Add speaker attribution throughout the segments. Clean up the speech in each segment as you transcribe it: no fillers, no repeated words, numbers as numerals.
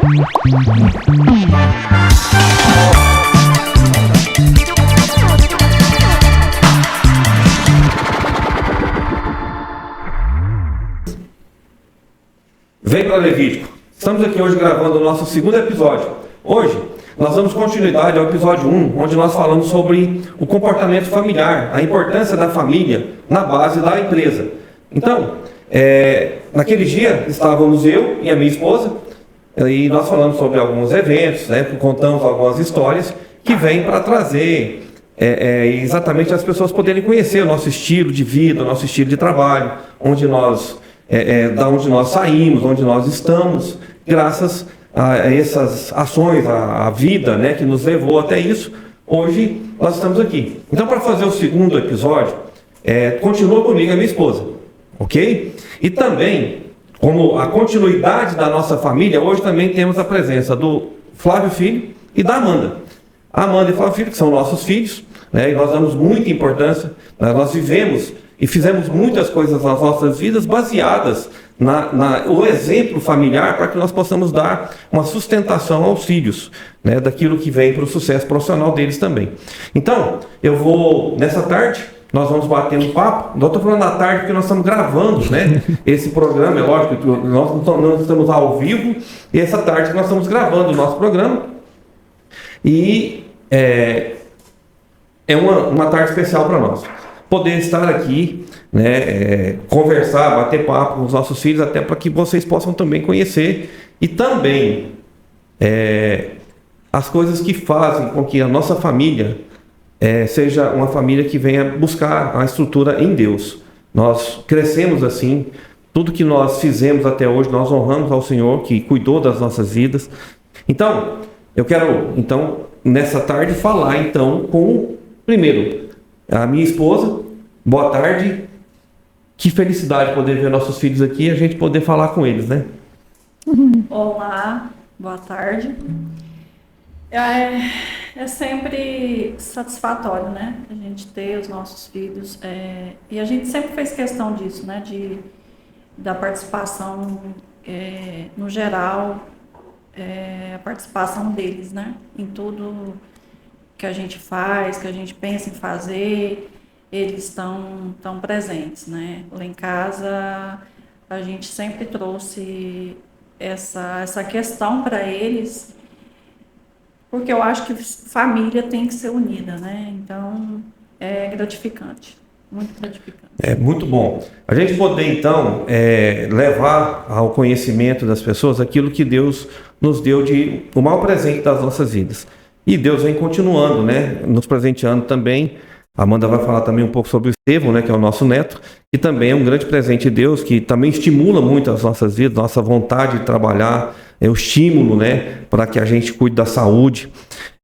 Speaker 1: Vem para Levítico. Estamos aqui hoje gravando o nosso segundo episódio. Hoje nós damos continuidade ao episódio 1, onde nós falamos sobre o comportamento familiar, a importância da família na base da empresa. Então, naquele dia estávamos eu e a minha esposa, e nós falamos sobre alguns eventos, né, contamos algumas histórias que vêm para trazer exatamente as pessoas poderem conhecer o nosso estilo de vida, o nosso estilo de trabalho, da onde nós saímos, onde nós estamos, graças a essas ações, a vida, né, que nos levou até isso. Hoje nós estamos aqui. Então, para fazer o segundo episódio, continua comigo a minha esposa, ok? E também, como a continuidade da nossa família, hoje também temos a presença do Flávio Filho e da Amanda. A Amanda e o Flávio Filho, que são nossos filhos, né, e nós damos muita importância, nós vivemos e fizemos muitas coisas nas nossas vidas baseadas no exemplo familiar, para que nós possamos dar uma sustentação aos filhos, né, daquilo que vem para o sucesso profissional deles também. Então, nessa tarde, nós vamos bater um papo. Nós estou falando da tarde porque nós estamos gravando, né, esse programa. É lógico que nós não estamos ao vivo, e essa tarde que nós estamos gravando o nosso programa. E é uma tarde especial para nós. Poder estar aqui, né, conversar, bater papo com os nossos filhos, até para que vocês possam também conhecer e também as coisas que fazem com que a nossa família seja uma família que venha buscar a estrutura em Deus. Nós crescemos assim, tudo que nós fizemos até hoje, nós honramos ao Senhor que cuidou das nossas vidas. Então, eu quero, nessa tarde, falar com, primeiro, a minha esposa. Boa tarde. Que felicidade poder ver nossos filhos aqui e a gente poder falar com eles, né?
Speaker 2: Olá, boa tarde. É sempre satisfatório, né? A gente ter os nossos filhos. E a gente sempre fez questão disso, né? Da participação no geral, a participação deles, né? Em tudo que a gente faz, que a gente pensa em fazer, eles estão presentes, né? Lá em casa, a gente sempre trouxe essa questão para eles, porque eu acho que família tem que ser unida, né? Então, é gratificante, muito gratificante.
Speaker 1: É muito bom. A gente poder, levar ao conhecimento das pessoas aquilo que Deus nos deu de o maior presente das nossas vidas. E Deus vem continuando, né, nos presenteando também. A Amanda vai falar também um pouco sobre o Estevão, né, que é o nosso neto, que também é um grande presente de Deus, que também estimula muito as nossas vidas, nossa vontade de trabalhar, o estímulo, né, para que a gente cuide da saúde.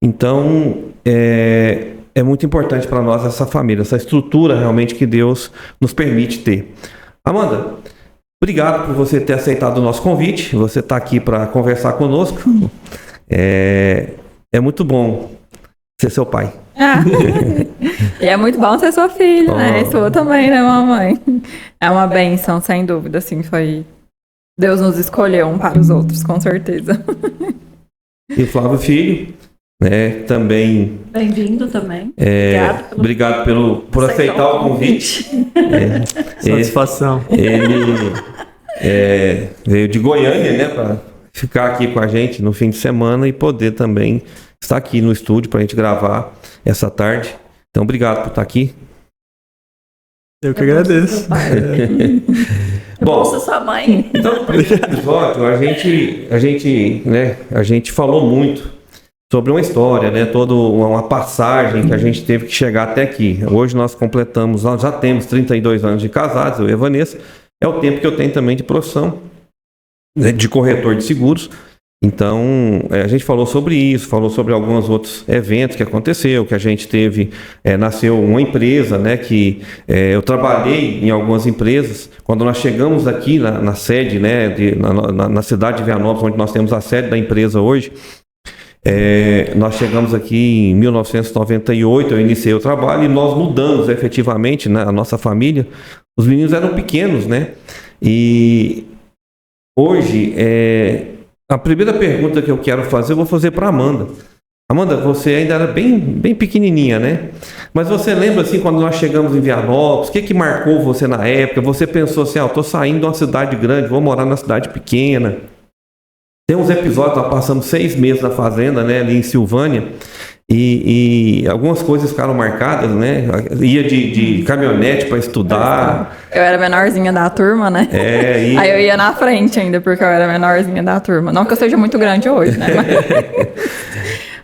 Speaker 1: Então, é muito importante para nós essa família, essa estrutura realmente que Deus nos permite ter. Amanda, obrigado por você ter aceitado o nosso convite, você está aqui para conversar conosco. É muito bom ser seu pai.
Speaker 3: E é muito bom ser sua filha, né? E sua também, né, mamãe? É uma bênção, sem dúvida, assim, foi... Deus nos escolheu um para os outros, com certeza.
Speaker 1: E o Flávio Filho, né, também...
Speaker 2: Bem-vindo também.
Speaker 1: Obrigado por aceitar o convite.
Speaker 4: Satisfação.
Speaker 1: Ele veio de Goiânia, né, para ficar aqui com a gente no fim de semana e poder também estar aqui no estúdio para a gente gravar essa tarde. Então, obrigado por estar aqui.
Speaker 4: Eu que agradeço.
Speaker 1: Bom,
Speaker 2: ser sua mãe.
Speaker 1: Então, no primeiro episódio, a gente falou muito sobre uma história, né? Toda uma passagem que a gente teve que chegar até aqui. Hoje nós já temos 32 anos de casados, eu e a Vanessa. É o tempo que eu tenho também de profissão, né, de corretor de seguros. Então, a gente falou sobre isso, falou sobre alguns outros eventos que aconteceu, que a gente teve, nasceu uma empresa, né, que eu trabalhei em algumas empresas. Quando nós chegamos aqui na sede, né, na cidade de Vianópolis, onde nós temos a sede da empresa hoje, nós chegamos aqui em 1998, eu iniciei o trabalho e nós mudamos efetivamente, né, a nossa família. Os meninos eram pequenos, né, e hoje A primeira pergunta que eu quero fazer, eu vou fazer para Amanda. Amanda, você ainda era bem pequenininha, né? Mas você lembra, assim, quando nós chegamos em Vianópolis, o que marcou você na época? Você pensou assim, eu tô saindo de uma cidade grande, vou morar numa cidade pequena. Tem uns episódios, nós passamos 6 meses na fazenda, né, ali em Silvânia, e algumas coisas ficaram marcadas, né? Ia de caminhonete para estudar.
Speaker 3: Eu era menorzinha da turma, né? Aí eu ia na frente ainda, porque eu era menorzinha da turma. Não que eu seja muito grande hoje, né?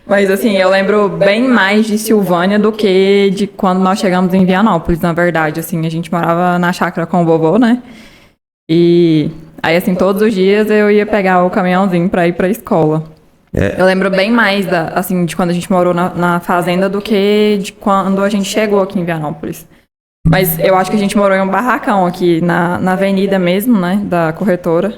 Speaker 3: Mas assim, eu lembro bem mais de Silvânia do que de quando nós chegamos em Vianópolis, na verdade. Assim, a gente morava na chácara com o vovô, né? E aí, assim, todos os dias eu ia pegar o caminhãozinho para ir para a escola. Eu lembro bem mais assim, de quando a gente morou na fazenda do que de quando a gente chegou aqui em Vianópolis. Mas eu acho que a gente morou em um barracão aqui na avenida mesmo, né, da corretora.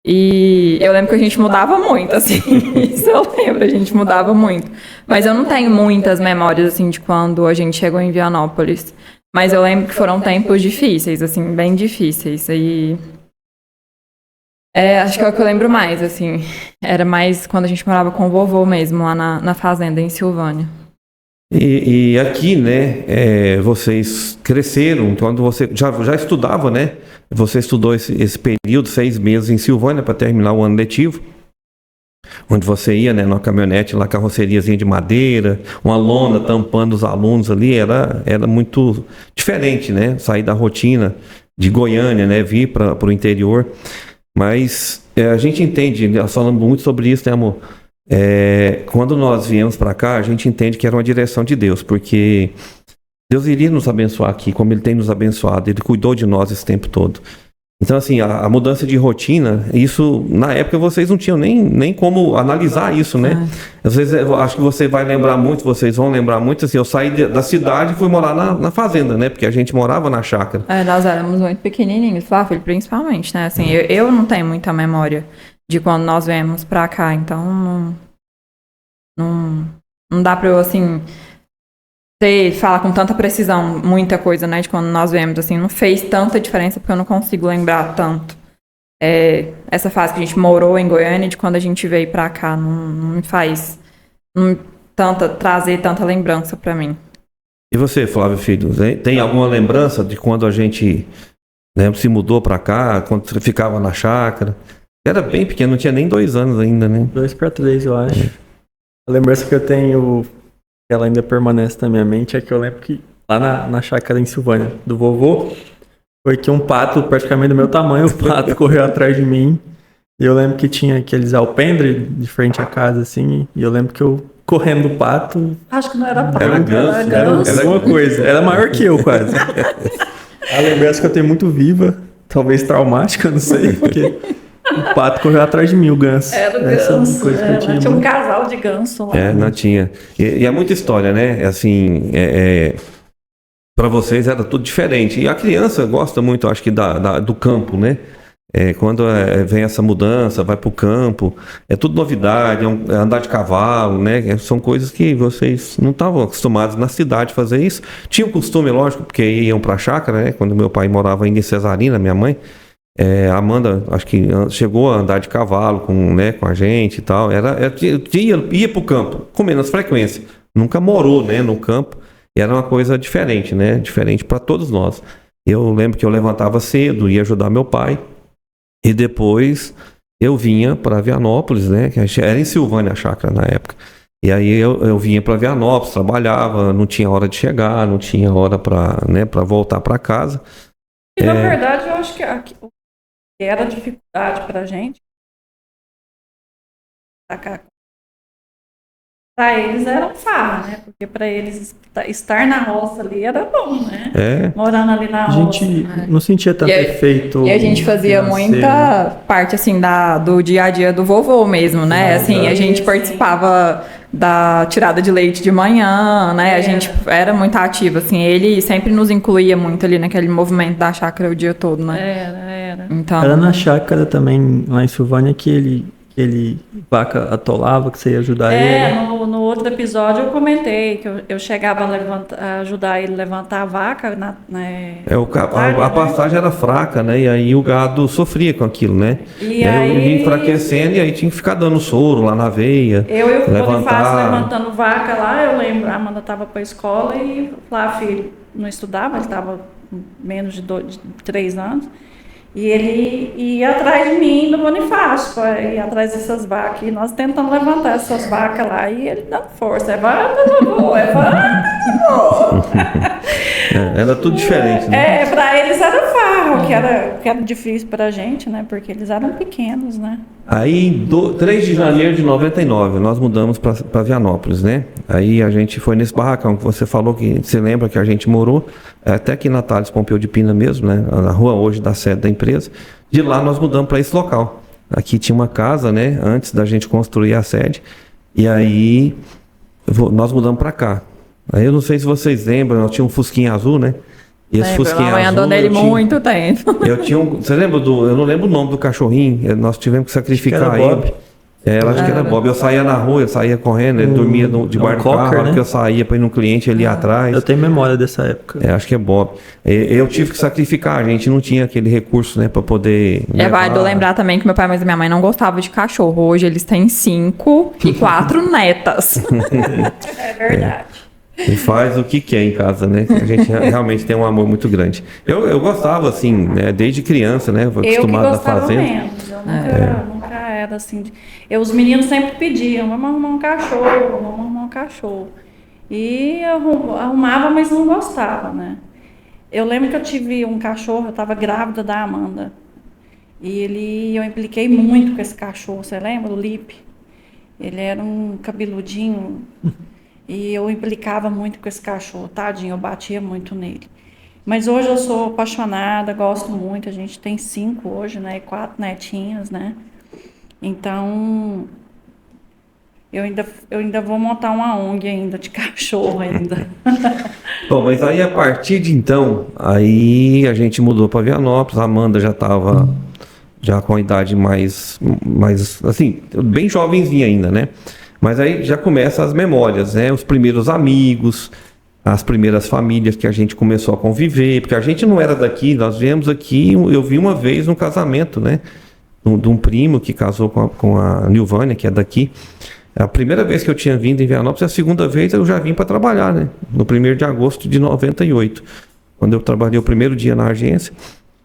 Speaker 3: E eu lembro que a gente mudava muito, assim, isso eu lembro, a gente mudava muito. Mas eu não tenho muitas memórias, assim, de quando a gente chegou em Vianópolis. Mas eu lembro que foram tempos difíceis, assim, bem difíceis. E acho que é o que eu lembro mais, assim. Era mais quando a gente morava com o vovô mesmo, lá na fazenda, em Silvânia.
Speaker 1: E aqui, né, vocês cresceram, quando você já estudava, né? Você estudou esse período, 6 meses em Silvânia para terminar o ano letivo, onde você ia, né, numa caminhonete, lá carroceriazinha de madeira, uma lona tampando os alunos ali, era muito diferente, né? Sair da rotina de Goiânia, né, vir para o interior. Mas a gente entende, nós falamos muito sobre isso, né, amor? Quando nós viemos para cá, a gente entende que era uma direção de Deus, porque Deus iria nos abençoar aqui, como Ele tem nos abençoado, Ele cuidou de nós esse tempo todo. Então, assim, a mudança de rotina, isso, na época vocês não tinham nem como analisar isso, né? Às vezes, eu acho que você vai lembrar muito, vocês vão lembrar muito, assim, eu saí da cidade e fui morar na fazenda, né? Porque a gente morava na chácara.
Speaker 3: Nós éramos muito pequenininhos, Flávio, principalmente, né? Assim, eu não tenho muita memória de quando nós viemos pra cá, então não dá pra eu, assim, falar com tanta precisão muita coisa, né, de quando nós viemos, assim, não fez tanta diferença porque eu não consigo lembrar tanto. Essa fase que a gente morou em Goiânia, de quando a gente veio pra cá, não me faz trazer tanta lembrança pra mim.
Speaker 1: E você, Flávio Filho, tem alguma lembrança de quando a gente, né, se mudou pra cá, quando você ficava na chácara? Era bem pequeno, não tinha nem 2 anos ainda, né?
Speaker 4: 2 para 3, eu acho. A lembrança que eu tenho, ela ainda permanece na minha mente, é que eu lembro que lá na chácara em Silvânia, do vovô, foi que um pato, praticamente do meu tamanho, o pato correu atrás de mim. E eu lembro que tinha aqueles alpendre de frente à casa, assim, e eu lembro que eu, correndo do pato...
Speaker 2: Acho que não era pato,
Speaker 1: era ganso.
Speaker 4: Era alguma coisa, era maior que eu, quase. A lembrança que eu tenho muito viva, talvez traumática, não sei, porque... O pato correu atrás de mim, o ganso.
Speaker 2: Era o ganso. Coisa que eu tinha um casal de ganso lá.
Speaker 1: Não tinha. E é muita história, né? Assim, para vocês era tudo diferente. E a criança gosta muito, acho que, do campo, né? Quando vem essa mudança, vai pro campo, é tudo novidade, é andar de cavalo, né? São coisas que vocês não estavam acostumados na cidade a fazer isso. Tinha o costume, lógico, porque iam pra chácara, né? Quando meu pai morava ainda em Cesarina, minha mãe. A Amanda, acho que chegou a andar de cavalo com a gente e tal. Ia pro campo, com menos frequência. Nunca morou, né, no campo. E era uma coisa diferente, né? Diferente para todos nós. Eu lembro que eu levantava cedo, ia ajudar meu pai. E depois eu vinha para Vianópolis, né? Que era em Silvânia a chácara na época. E aí eu vinha para Vianópolis, trabalhava, não tinha hora de chegar, não tinha hora para voltar para casa.
Speaker 2: E na verdade eu acho que era dificuldade pra gente. Pra eles era farra, né? Porque pra eles estar na roça ali era bom, né? Morando ali na roça.
Speaker 4: A gente não sentia tanto efeito.
Speaker 3: E a gente fazia muita parte, assim, do dia a dia do vovô mesmo, né? Assim, a gente participava da tirada de leite de manhã, né? A gente era muito ativa, assim. Ele sempre nos incluía muito ali naquele movimento da chácara o dia todo, né?
Speaker 2: Era.
Speaker 3: Então...
Speaker 4: Era na chácara também, lá em Silvânia, que aquele vaca atolava, que você ia ajudar ele.
Speaker 2: No outro episódio eu comentei que eu chegava a ajudar ele a levantar a vaca.
Speaker 1: A pastagem era fraca, né? E aí o gado sofria com aquilo, né?
Speaker 2: E
Speaker 1: aí
Speaker 2: aí
Speaker 1: ia enfraquecendo e aí tinha que ficar dando soro lá na veia.
Speaker 2: Eu e o Bonifácio levantando vaca lá, eu lembro, a Amanda estava para a escola e o Flávio não estudava, ele estava menos de 3 anos. E ele ia atrás de mim, do Bonifácio, para ir atrás dessas vacas. E nós tentando levantar essas vacas lá, e ele dando força. Levanta, vovô, levanta, vovô.
Speaker 1: Era tudo diferente, né?
Speaker 2: Para eles era farro, que era difícil para a gente, né? Porque eles eram pequenos, né?
Speaker 1: Aí, 3 de janeiro de 99, nós mudamos para Vianópolis, né? Aí a gente foi nesse barracão que você falou, que você lembra que a gente morou, até aqui na Thales Pompeu de Pina mesmo, né? Na rua hoje da sede da empresa. De lá nós mudamos para esse local. Aqui tinha uma casa, né? Antes da gente construir a sede. E aí nós mudamos para cá. Aí eu não sei se vocês lembram, nós tínhamos um Fusquinha azul, né? E esse Fusquinha azul,
Speaker 3: andou nele muito tempo.
Speaker 1: Você lembra eu não lembro o nome do cachorrinho, nós tivemos que sacrificar ele. Eu acho que era Bob. Eu saía na rua, eu saía correndo, ele dormia debaixo do carro, né? Que eu saía para ir no cliente, ele ia atrás.
Speaker 4: Eu tenho memória dessa época.
Speaker 1: Acho que é Bob. Eu tive que sacrificar, a gente não tinha aquele recurso, né, para poder
Speaker 3: É válido lembrar também que meu pai e minha mãe não gostavam de cachorro. Hoje eles têm 5 e 4 netas.
Speaker 2: É verdade.
Speaker 1: E faz o que quer em casa, né? A gente realmente tem um amor muito grande. Eu gostava, assim, né, desde criança, né? Acostumado na fazenda.
Speaker 2: Menos. Eu nunca era assim. Os meninos sempre pediam, vamos arrumar um cachorro. E eu arrumava, mas não gostava, né? Eu lembro que eu tive um cachorro, eu estava grávida da Amanda. E eu impliquei muito com esse cachorro, você lembra? O Lipe. Ele era um cabeludinho. E eu implicava muito com esse cachorro, tadinho, eu batia muito nele. Mas hoje eu sou apaixonada, gosto muito, a gente tem 5 hoje, né, e 4 netinhas, né. Então, eu ainda vou montar uma ONG ainda, de cachorro ainda.
Speaker 1: Bom, mas aí a partir de então, aí a gente mudou para Vianópolis, a Amanda já estava com a idade mais, assim, bem jovenzinha ainda, né. Mas aí já começam as memórias, né? Os primeiros amigos, as primeiras famílias que a gente começou a conviver, porque a gente não era daqui, nós viemos aqui, eu vi uma vez no casamento, né? De um primo que casou com a Nilvânia, que é daqui. A primeira vez que eu tinha vindo em Vianópolis, a segunda vez eu já vim para trabalhar, né? No 1º de agosto de 98, quando eu trabalhei o primeiro dia na agência.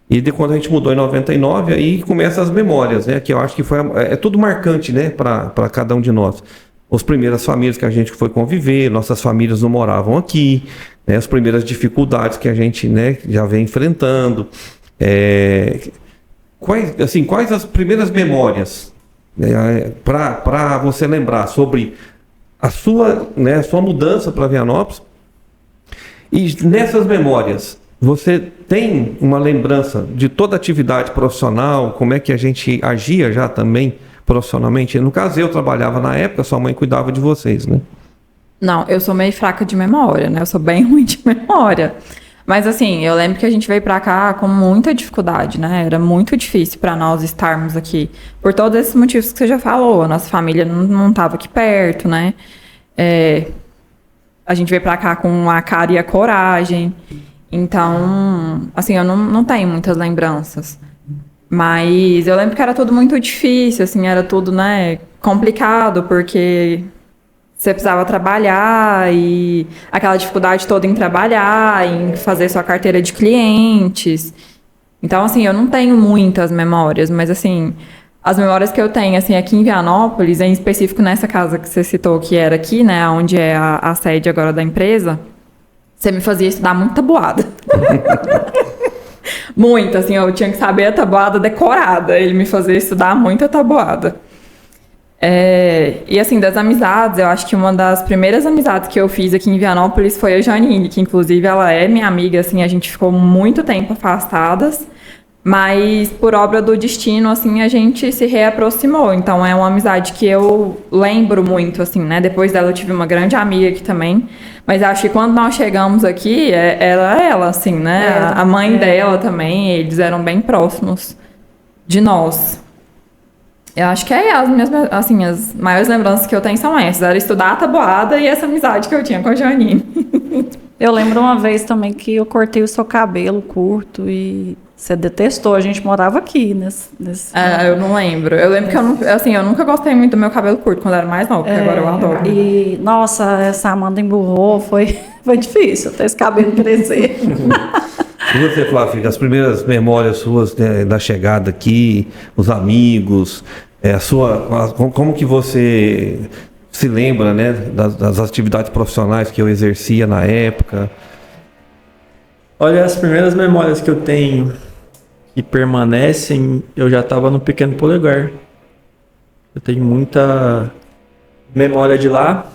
Speaker 1: E quando a gente mudou em 99, aí começam as memórias, né? Que eu acho que é tudo marcante, né? Para cada um de nós. As primeiras famílias que a gente foi conviver, nossas famílias não moravam aqui, né, as primeiras dificuldades que a gente, né, já vem enfrentando. Quais as primeiras memórias, né, para você lembrar sobre a sua mudança para Vianópolis? E nessas memórias, você tem uma lembrança de toda a atividade profissional, como é que a gente agia já também profissionalmente? No caso, eu trabalhava na época, sua mãe cuidava de vocês, né?
Speaker 3: Não, eu sou meio fraca de memória, né? Eu sou bem ruim de memória. Mas assim, eu lembro que a gente veio pra cá com muita dificuldade, né? Era muito difícil pra nós estarmos aqui. Por todos esses motivos que você já falou. A nossa família não estava aqui perto, né? A gente veio pra cá com a cara e a coragem. Então, assim, eu não tenho muitas lembranças. Mas eu lembro que era tudo muito difícil, assim, era tudo, né, complicado, porque você precisava trabalhar e aquela dificuldade toda em trabalhar, em fazer sua carteira de clientes. Então, assim, eu não tenho muitas memórias, mas, assim, as memórias que eu tenho, assim, aqui em Vianópolis, em específico nessa casa que você citou, que era aqui, né, onde é a sede agora da empresa, você me fazia estudar muita tabuada. Muito, assim, eu tinha que saber a tabuada decorada. Ele me fazia estudar muita tabuada. E assim, das amizades, eu acho que uma das primeiras amizades que eu fiz aqui em Vianópolis foi a Janine, que inclusive ela é minha amiga, assim, a gente ficou muito tempo afastadas, mas por obra do destino, assim, a gente se reaproximou. Então é uma amizade que eu lembro muito, assim, né? Depois dela eu tive uma grande amiga aqui também, mas acho que quando nós chegamos aqui, era ela, assim, né? A mãe dela também, eles eram bem próximos de nós. Eu acho que as minhas, assim, as maiores lembranças que eu tenho são essas. Era estudar a tabuada e essa amizade que eu tinha com a Janine.
Speaker 2: Eu lembro uma vez também que eu cortei o seu cabelo curto e você detestou. A gente morava aqui nesse...
Speaker 3: Eu não lembro. Eu lembro que eu nunca gostei muito do meu cabelo curto quando eu era mais nova, porque agora eu adoro.
Speaker 2: E, nossa, essa Amanda emburrou, foi difícil até esse cabelo crescer.
Speaker 1: E você, Flávia, as primeiras memórias suas, né, da chegada aqui, os amigos, como que você se lembra, né, das atividades profissionais que eu exercia na época?
Speaker 4: Olha, as primeiras memórias que eu tenho que permanecem, eu já estava no Pequeno Polegar. Eu tenho muita memória de lá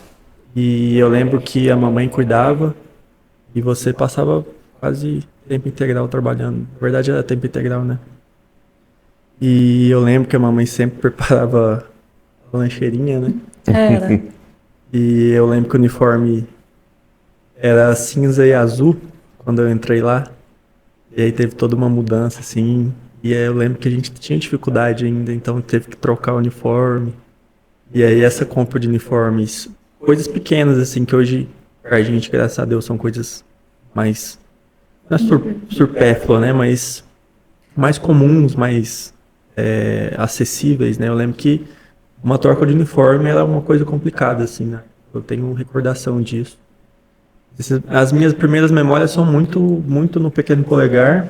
Speaker 4: e eu lembro que a mamãe cuidava e você passava quase tempo integral trabalhando. Na verdade era tempo integral, né? E eu lembro que a mamãe sempre preparava a lancheirinha, né?
Speaker 2: Era.
Speaker 4: E eu lembro que o uniforme era cinza e azul quando eu entrei lá. E aí teve toda uma mudança, assim. E aí eu lembro que a gente tinha dificuldade ainda, então teve que trocar o uniforme. E aí essa compra de uniformes, coisas pequenas, assim, que hoje pra gente, graças a Deus, são coisas mais... Não é supérflua, né? Mas mais comuns, mais acessíveis, né? Eu lembro que uma troca de uniforme era uma coisa complicada, assim, né? Eu tenho recordação disso. As minhas primeiras memórias são muito, muito no Pequeno Polegar.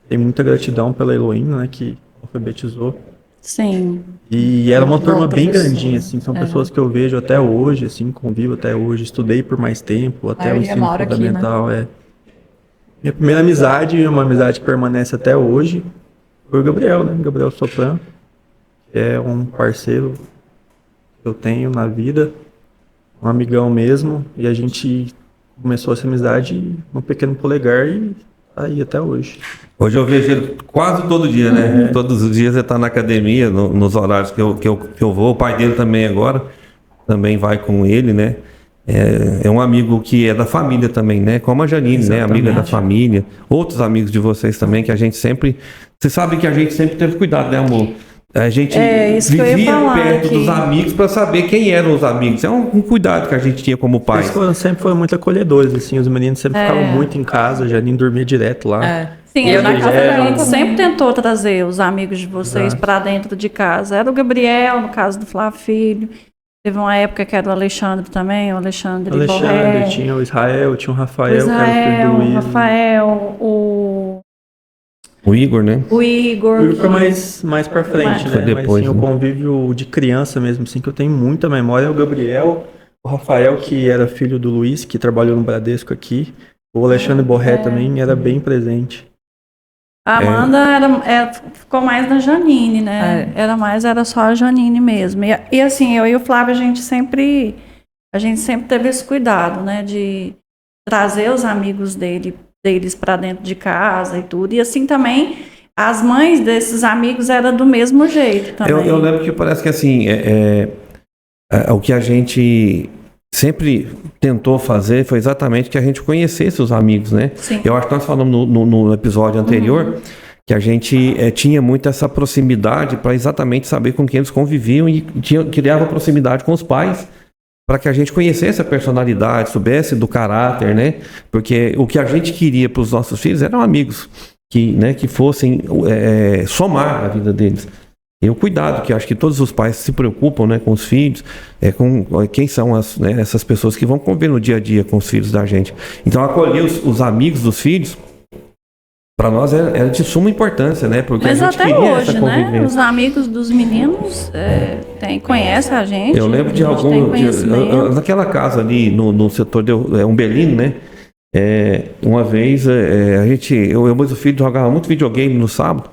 Speaker 4: Tenho muita gratidão pela Heloína, né? Que alfabetizou.
Speaker 2: Sim.
Speaker 4: E era uma turma bem grandinha, assim. São pessoas que eu vejo até hoje, assim, convivo até hoje. Estudei por mais tempo, até o ensino fundamental,
Speaker 3: aqui, né?
Speaker 4: Minha primeira amizade, uma amizade que permanece até hoje, foi o Gabriel, né? Gabriel Sopran, que é um parceiro que eu tenho na vida, um amigão mesmo, e a gente começou essa amizade no Pequeno Polegar e tá aí até hoje.
Speaker 1: Hoje eu vejo ele quase todo dia, né? Todos os dias ele está na academia, nos horários que eu vou. O pai dele também agora, também vai com ele, né? É um amigo que é da família também, né? Como a Janine,
Speaker 4: Exatamente.
Speaker 1: né? Amiga da família. Outros amigos de vocês também, que a gente sempre... Você sabe que a gente sempre teve cuidado, né, amor? A gente
Speaker 2: Isso que eu ia
Speaker 1: vivia
Speaker 2: falar
Speaker 1: perto
Speaker 2: aqui.
Speaker 1: dos amigos para saber quem eram os amigos. É um cuidado que a gente tinha como pai.
Speaker 4: Eles sempre foram muito acolhedores, assim, os meninos sempre ficavam muito em casa, a Janine dormia direto lá.
Speaker 2: Sim,
Speaker 3: Eu na casa
Speaker 2: a
Speaker 3: dela
Speaker 2: gente
Speaker 3: também.
Speaker 2: sempre tentou trazer os amigos de vocês para dentro de casa. Era o Gabriel, no caso do Flávio Filho. Teve uma época que era o Alexandre também, o Alexandre Borré.
Speaker 4: Tinha o Israel, tinha o
Speaker 2: O
Speaker 4: Rafael, que era o filho
Speaker 2: Israel,
Speaker 4: do
Speaker 2: o
Speaker 4: Luiz.
Speaker 2: Rafael,
Speaker 1: O Igor, né?
Speaker 2: o Igor.
Speaker 4: O Igor foi mais pra frente,
Speaker 1: Foi
Speaker 4: né?
Speaker 1: depois,
Speaker 4: Mas assim,
Speaker 1: né?
Speaker 4: o convívio de criança mesmo, assim, que eu tenho muita memória é o Gabriel, o Rafael, que era filho do Luiz, que trabalhou no Bradesco aqui. O Alexandre Borré também era bem presente.
Speaker 2: A Amanda ficou mais na Janine, né? Era só a Janine mesmo. E assim, eu e o Flávio, a gente sempre teve esse cuidado, né? De trazer os amigos deles para dentro de casa e tudo. E assim também, as mães desses amigos eram do mesmo jeito também.
Speaker 1: Eu lembro que parece que assim, o que a gente sempre tentou fazer foi exatamente que a gente conhecesse os amigos, né?
Speaker 2: Sim.
Speaker 1: Eu acho que nós falamos no episódio anterior que a gente tinha muito essa proximidade para exatamente saber com quem eles conviviam e criava proximidade com os pais para que a gente conhecesse a personalidade, soubesse do caráter, né? Porque o que a gente queria para os nossos filhos eram amigos que fossem somar a vida deles. E o cuidado, que eu acho que todos os pais se preocupam, né, com os filhos, com quem são essas pessoas que vão conviver no dia a dia com os filhos da gente. Então, acolher os amigos dos filhos, para nós era de suma importância, né? Porque
Speaker 2: Mas
Speaker 1: a gente
Speaker 2: até
Speaker 1: queria
Speaker 2: hoje,
Speaker 1: essa
Speaker 2: né?
Speaker 1: convivência.
Speaker 2: Os amigos dos meninos conhecem a gente.
Speaker 1: Eu lembro de
Speaker 2: a gente tem conhecimento.
Speaker 1: naquela casa ali no setor de Umbelino, né? Uma vez eu e o filho jogava muito videogame no sábado.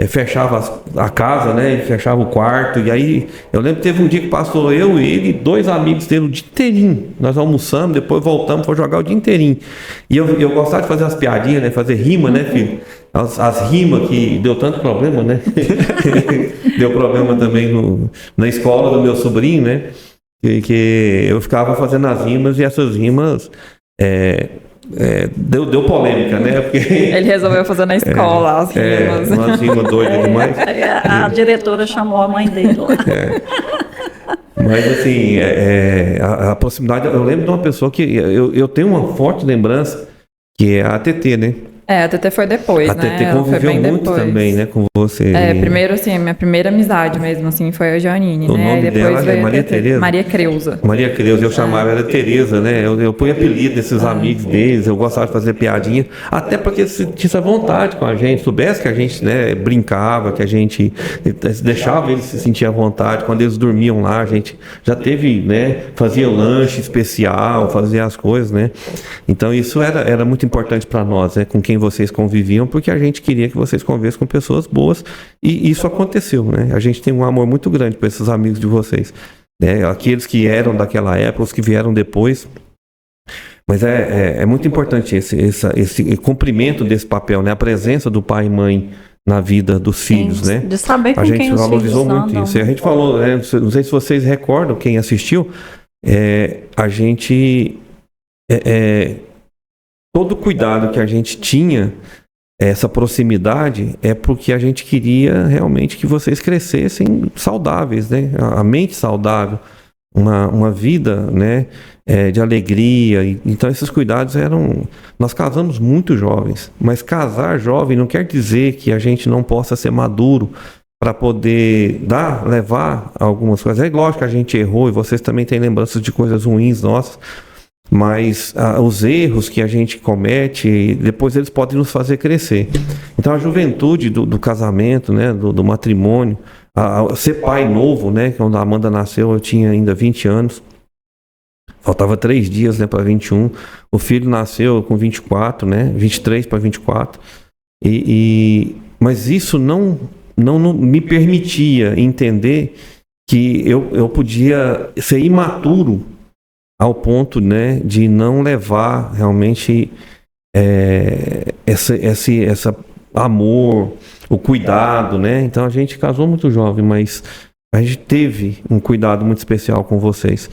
Speaker 1: Fechava a casa, né? Fechava o quarto. E aí, eu lembro que teve um dia que passou eu e ele, 2 amigos dele, o dia inteirinho. Nós almoçamos, depois voltamos para jogar o dia inteirinho. E eu gostava de fazer as piadinhas, né? Fazer rima, né, filho? As rimas que deu tanto problema, né? Deu problema também na escola do meu sobrinho, né? Que eu ficava fazendo as rimas e essas rimas deu polêmica, né? Porque
Speaker 3: Ele resolveu fazer na escola as rimas.
Speaker 1: umas rimas doidas demais.
Speaker 2: A diretora chamou a mãe dele lá.
Speaker 1: Mas assim, a proximidade, eu lembro de uma pessoa que eu tenho uma forte lembrança, que é a TT, né?
Speaker 3: A TT foi depois,
Speaker 1: a
Speaker 3: né?
Speaker 1: TT conviveu muito
Speaker 3: depois.
Speaker 1: também, né, com você.
Speaker 3: Primeiro, assim, minha primeira amizade mesmo, assim, foi a Janine,
Speaker 1: O
Speaker 3: né?
Speaker 1: nome
Speaker 3: Depois
Speaker 1: dela é
Speaker 3: veio a
Speaker 1: Maria
Speaker 3: TT.
Speaker 1: Tereza?
Speaker 3: Maria Creuza.
Speaker 1: Maria Creuza, eu chamava ela de Tereza, né? Eu ponho apelido desses amigos deles, eu gostava de fazer piadinha, até porque se sentisse vontade com a gente, soubesse que a gente, né, brincava, que a gente deixava eles se sentir à vontade. Quando eles dormiam lá, a gente já teve, né, fazia lanche especial, fazia as coisas, né? Então isso era muito importante para nós, né, com quem vocês conviviam, porque a gente queria que vocês convivessem com pessoas boas, e isso aconteceu, né? A gente tem um amor muito grande por esses amigos de vocês, né? Aqueles que eram daquela época, os que vieram depois. Mas é muito importante esse cumprimento desse papel, né? A presença do pai e mãe na vida dos filhos, né?
Speaker 2: De saber com
Speaker 1: a
Speaker 2: quem
Speaker 1: gente
Speaker 2: os
Speaker 1: valorizou
Speaker 2: filhos
Speaker 1: muito
Speaker 2: andam.
Speaker 1: isso. E a gente falou, né? Não sei se vocês recordam, quem assistiu, a gente todo o cuidado que a gente tinha, essa proximidade, é porque a gente queria realmente que vocês crescessem saudáveis, né? A mente saudável, uma vida, né, de alegria. Então esses cuidados nós casamos muito jovens, mas casar jovem não quer dizer que a gente não possa ser maduro para poder levar algumas coisas. É lógico que a gente errou, e vocês também têm lembranças de coisas ruins nossas, mas os erros que a gente comete, depois eles podem nos fazer crescer. Então a juventude do casamento, né, do matrimônio, ser pai novo, né, quando a Amanda nasceu eu tinha ainda 20 anos, faltava 3 dias, né, para 21, o filho nasceu com 24, né, 23 para 24, mas isso não me permitia entender que eu podia ser imaturo ao ponto, né, de não levar realmente esse amor, o cuidado, né? Então a gente casou muito jovem, mas a gente teve um cuidado muito especial com vocês.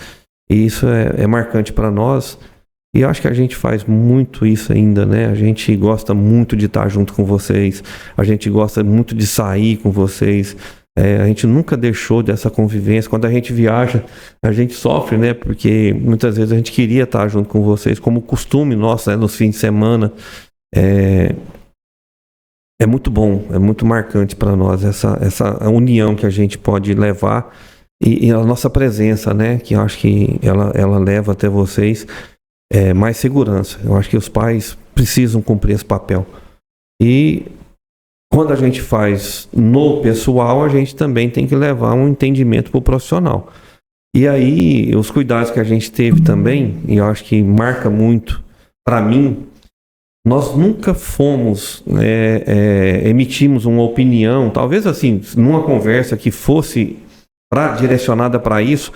Speaker 1: E isso é marcante para nós. E eu acho que a gente faz muito isso ainda, né? A gente gosta muito de estar junto com vocês. A gente gosta muito de sair com vocês. A gente nunca deixou dessa convivência. Quando a gente viaja, a gente sofre, né? Porque muitas vezes a gente queria estar junto com vocês, como costume nosso, né? Nos fins de semana. É muito bom, é muito marcante para nós essa união que a gente pode levar, e a nossa presença, né? Que eu acho que ela leva até vocês mais segurança. Eu acho que os pais precisam cumprir esse papel. E quando a gente faz no pessoal, a gente também tem que levar um entendimento para o profissional. E aí, os cuidados que a gente teve também, e eu acho que marca muito para mim, nós nunca fomos, emitimos uma opinião, talvez assim, numa conversa que fosse direcionada para isso,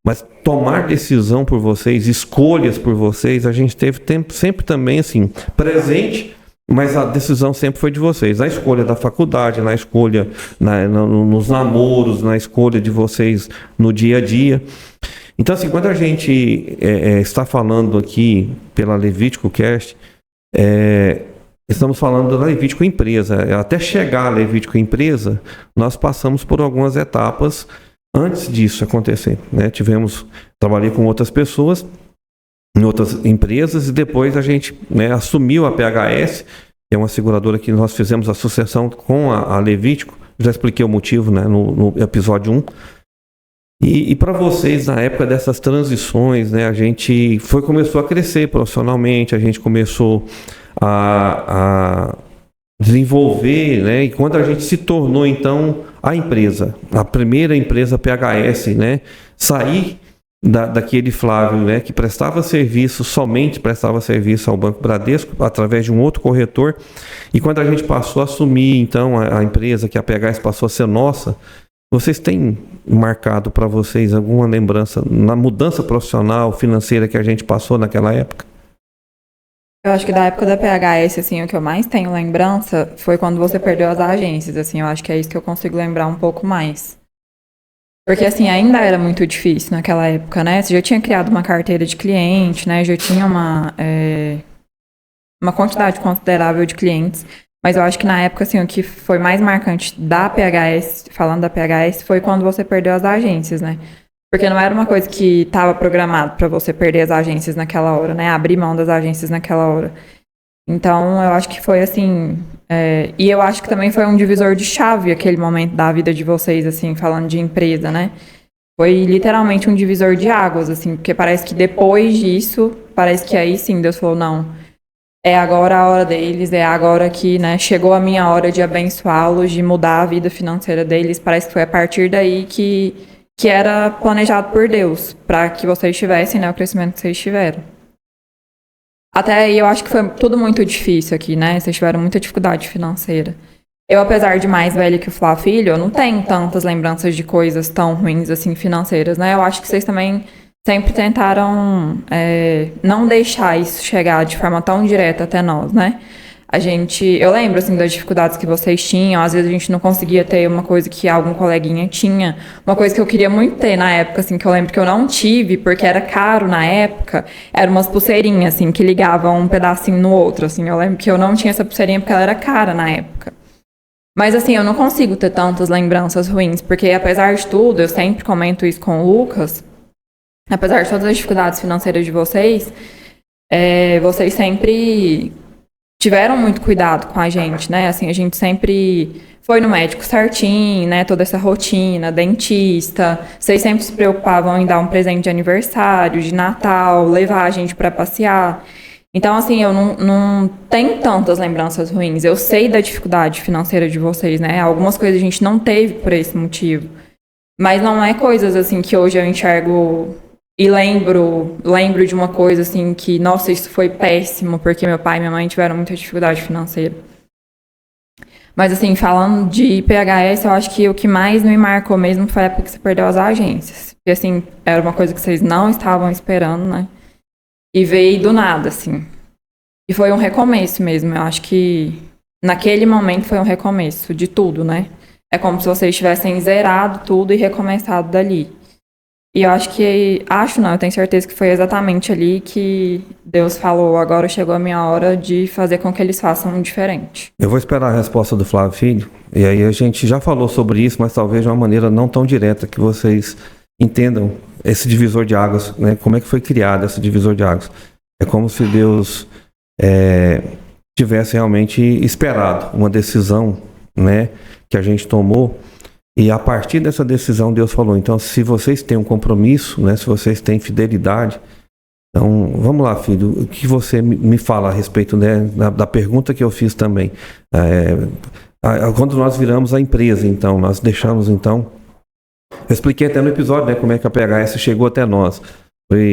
Speaker 1: mas tomar decisão por vocês, escolhas por vocês, a gente teve sempre também assim, presente, mas a decisão sempre foi de vocês. Na escolha da faculdade, na escolha nos namoros, na escolha de vocês no dia a dia. Então, assim, quando a gente está falando aqui pela Levítico Cast, estamos falando da Levítico Empresa. Até chegar a Levítico Empresa, nós passamos por algumas etapas antes disso acontecer, né? Trabalhei com outras pessoas em outras empresas, e depois a gente, né, assumiu a PHS, que é uma seguradora que nós fizemos a sucessão com a Levítico. Já expliquei o motivo, né, no episódio 1. E para vocês, na época dessas transições, né, a gente começou a crescer profissionalmente, a gente começou a desenvolver, né, e quando a gente se tornou, então, a empresa, a primeira empresa PHS, né, sair daquele Flávio, né, que somente prestava serviço ao Banco Bradesco, através de um outro corretor, e quando a gente passou a assumir, então, a empresa, que a PHS passou a ser nossa, vocês têm marcado para vocês alguma lembrança na mudança profissional, financeira que a gente passou naquela época?
Speaker 3: Eu acho que da época da PHS, assim, o que eu mais tenho lembrança foi quando você perdeu as agências, assim, eu acho que é isso que eu consigo lembrar um pouco mais. Porque, assim, ainda era muito difícil naquela época, né? Você já tinha criado uma carteira de cliente, né? Já tinha uma quantidade considerável de clientes. Mas eu acho que na época, assim, o que foi mais marcante da PHS, falando da PHS, foi quando você perdeu as agências, né? Porque não era uma coisa que estava programado para você perder as agências naquela hora, né? Abrir mão das agências naquela hora. Então, eu acho que foi assim... e eu acho que também foi um divisor de chave aquele momento da vida de vocês, assim, falando de empresa, né? Foi literalmente um divisor de águas, assim, porque parece que depois disso, parece que aí sim Deus falou, não, é agora a hora deles, é agora que, né, chegou a minha hora de abençoá-los, de mudar a vida financeira deles. Parece que foi a partir daí que era planejado por Deus, para que vocês tivessem, né, o crescimento que vocês tiveram. Até aí eu acho que foi tudo muito difícil aqui, né? Vocês tiveram muita dificuldade financeira. Eu, apesar de mais velha que o Flá Filho, eu não tenho tantas lembranças de coisas tão ruins, assim, financeiras, né? Eu acho que vocês também sempre tentaram não deixar isso chegar de forma tão direta até nós, né? Eu lembro, assim, das dificuldades que vocês tinham. Às vezes a gente não conseguia ter uma coisa que algum coleguinha tinha. Uma coisa que eu queria muito ter na época, assim, que eu lembro que eu não tive, porque era caro na época, eram umas pulseirinhas, assim, que ligavam um pedacinho no outro, assim. Eu lembro que eu não tinha essa pulseirinha porque ela era cara na época. Mas, assim, eu não consigo ter tantas lembranças ruins, porque, apesar de tudo, eu sempre comento isso com o Lucas, apesar de todas as dificuldades financeiras de vocês, vocês sempre tiveram muito cuidado com a gente, né? Assim, a gente sempre foi no médico certinho, né? Toda essa rotina, dentista. Vocês sempre se preocupavam em dar um presente de aniversário, de Natal, levar a gente para passear. Então, assim, eu não tenho tantas lembranças ruins. Eu sei da dificuldade financeira de vocês, né? Algumas coisas a gente não teve por esse motivo. Mas não é coisas, assim, que hoje eu enxergo e lembro de uma coisa, assim, que, nossa, isso foi péssimo, porque meu pai e minha mãe tiveram muita dificuldade financeira. Mas, assim, falando de PHS, eu acho que o que mais me marcou mesmo foi a época que você perdeu as agências. Porque, assim, era uma coisa que vocês não estavam esperando, né? E veio do nada, assim. E foi um recomeço mesmo. Eu acho que naquele momento foi um recomeço de tudo, né? É como se vocês tivessem zerado tudo e recomeçado dali. E eu acho que... eu tenho certeza que foi exatamente ali que Deus falou, agora chegou a minha hora de fazer com que eles façam diferente.
Speaker 1: Eu vou esperar a resposta do Flávio Filho. E aí a gente já falou sobre isso, mas talvez de uma maneira não tão direta, que vocês entendam esse divisor de águas, né? Como é que foi criado esse divisor de águas? É como se Deus tivesse realmente esperado uma decisão, né, que a gente tomou, e a partir dessa decisão Deus falou, então se vocês têm um compromisso, né, se vocês têm fidelidade, então vamos lá, filho, o que você me fala a respeito, né, da pergunta que eu fiz também. Quando nós viramos a empresa, então, nós deixamos, então, eu expliquei até no episódio, né, como é que a PHS chegou até nós.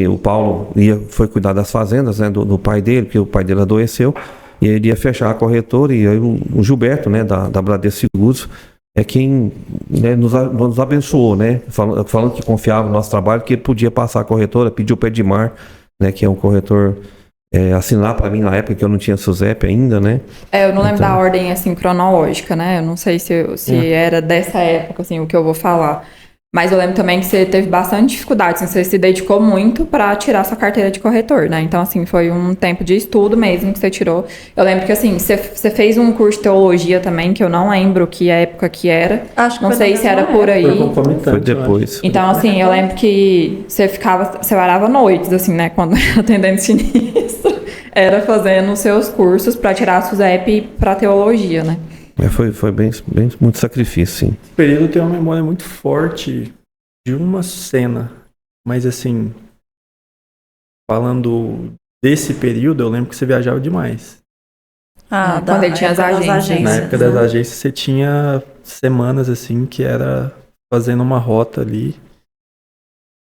Speaker 1: O Paulo foi cuidar das fazendas, né, do pai dele, porque o pai dele adoeceu, e ele ia fechar a corretora, e aí o Gilberto, né, da Bradesco Seguros, é quem, né, nos abençoou, né, falando que confiava no nosso trabalho, que ele podia passar a corretora, pediu para o Edmar, né, que é um corretor, assinar para mim na época que eu não tinha SUSEP ainda, né.
Speaker 3: Eu não lembro da ordem, assim, cronológica, né, eu não sei se era dessa época, assim, o que eu vou falar. Mas eu lembro também que você teve bastante dificuldade, assim, você se dedicou muito para tirar sua carteira de corretor, né? Então, assim, foi um tempo de estudo mesmo que você tirou. Eu lembro que, assim, você fez um curso de teologia também, que eu não lembro que época que era. Não sei se era por aí.
Speaker 1: Foi depois.
Speaker 3: Então, assim, eu lembro que você varava noites, assim, né? Quando era atendente sinistro, era fazendo os seus cursos para tirar a SUSEP para teologia, né?
Speaker 1: Foi bem muito sacrifício, sim.
Speaker 4: Esse período tem uma memória muito forte de uma cena, mas assim, falando desse período, eu lembro que você viajava demais.
Speaker 3: Quando ele tinha as agências.
Speaker 4: Na época das agências, você tinha semanas assim que era fazendo uma rota ali,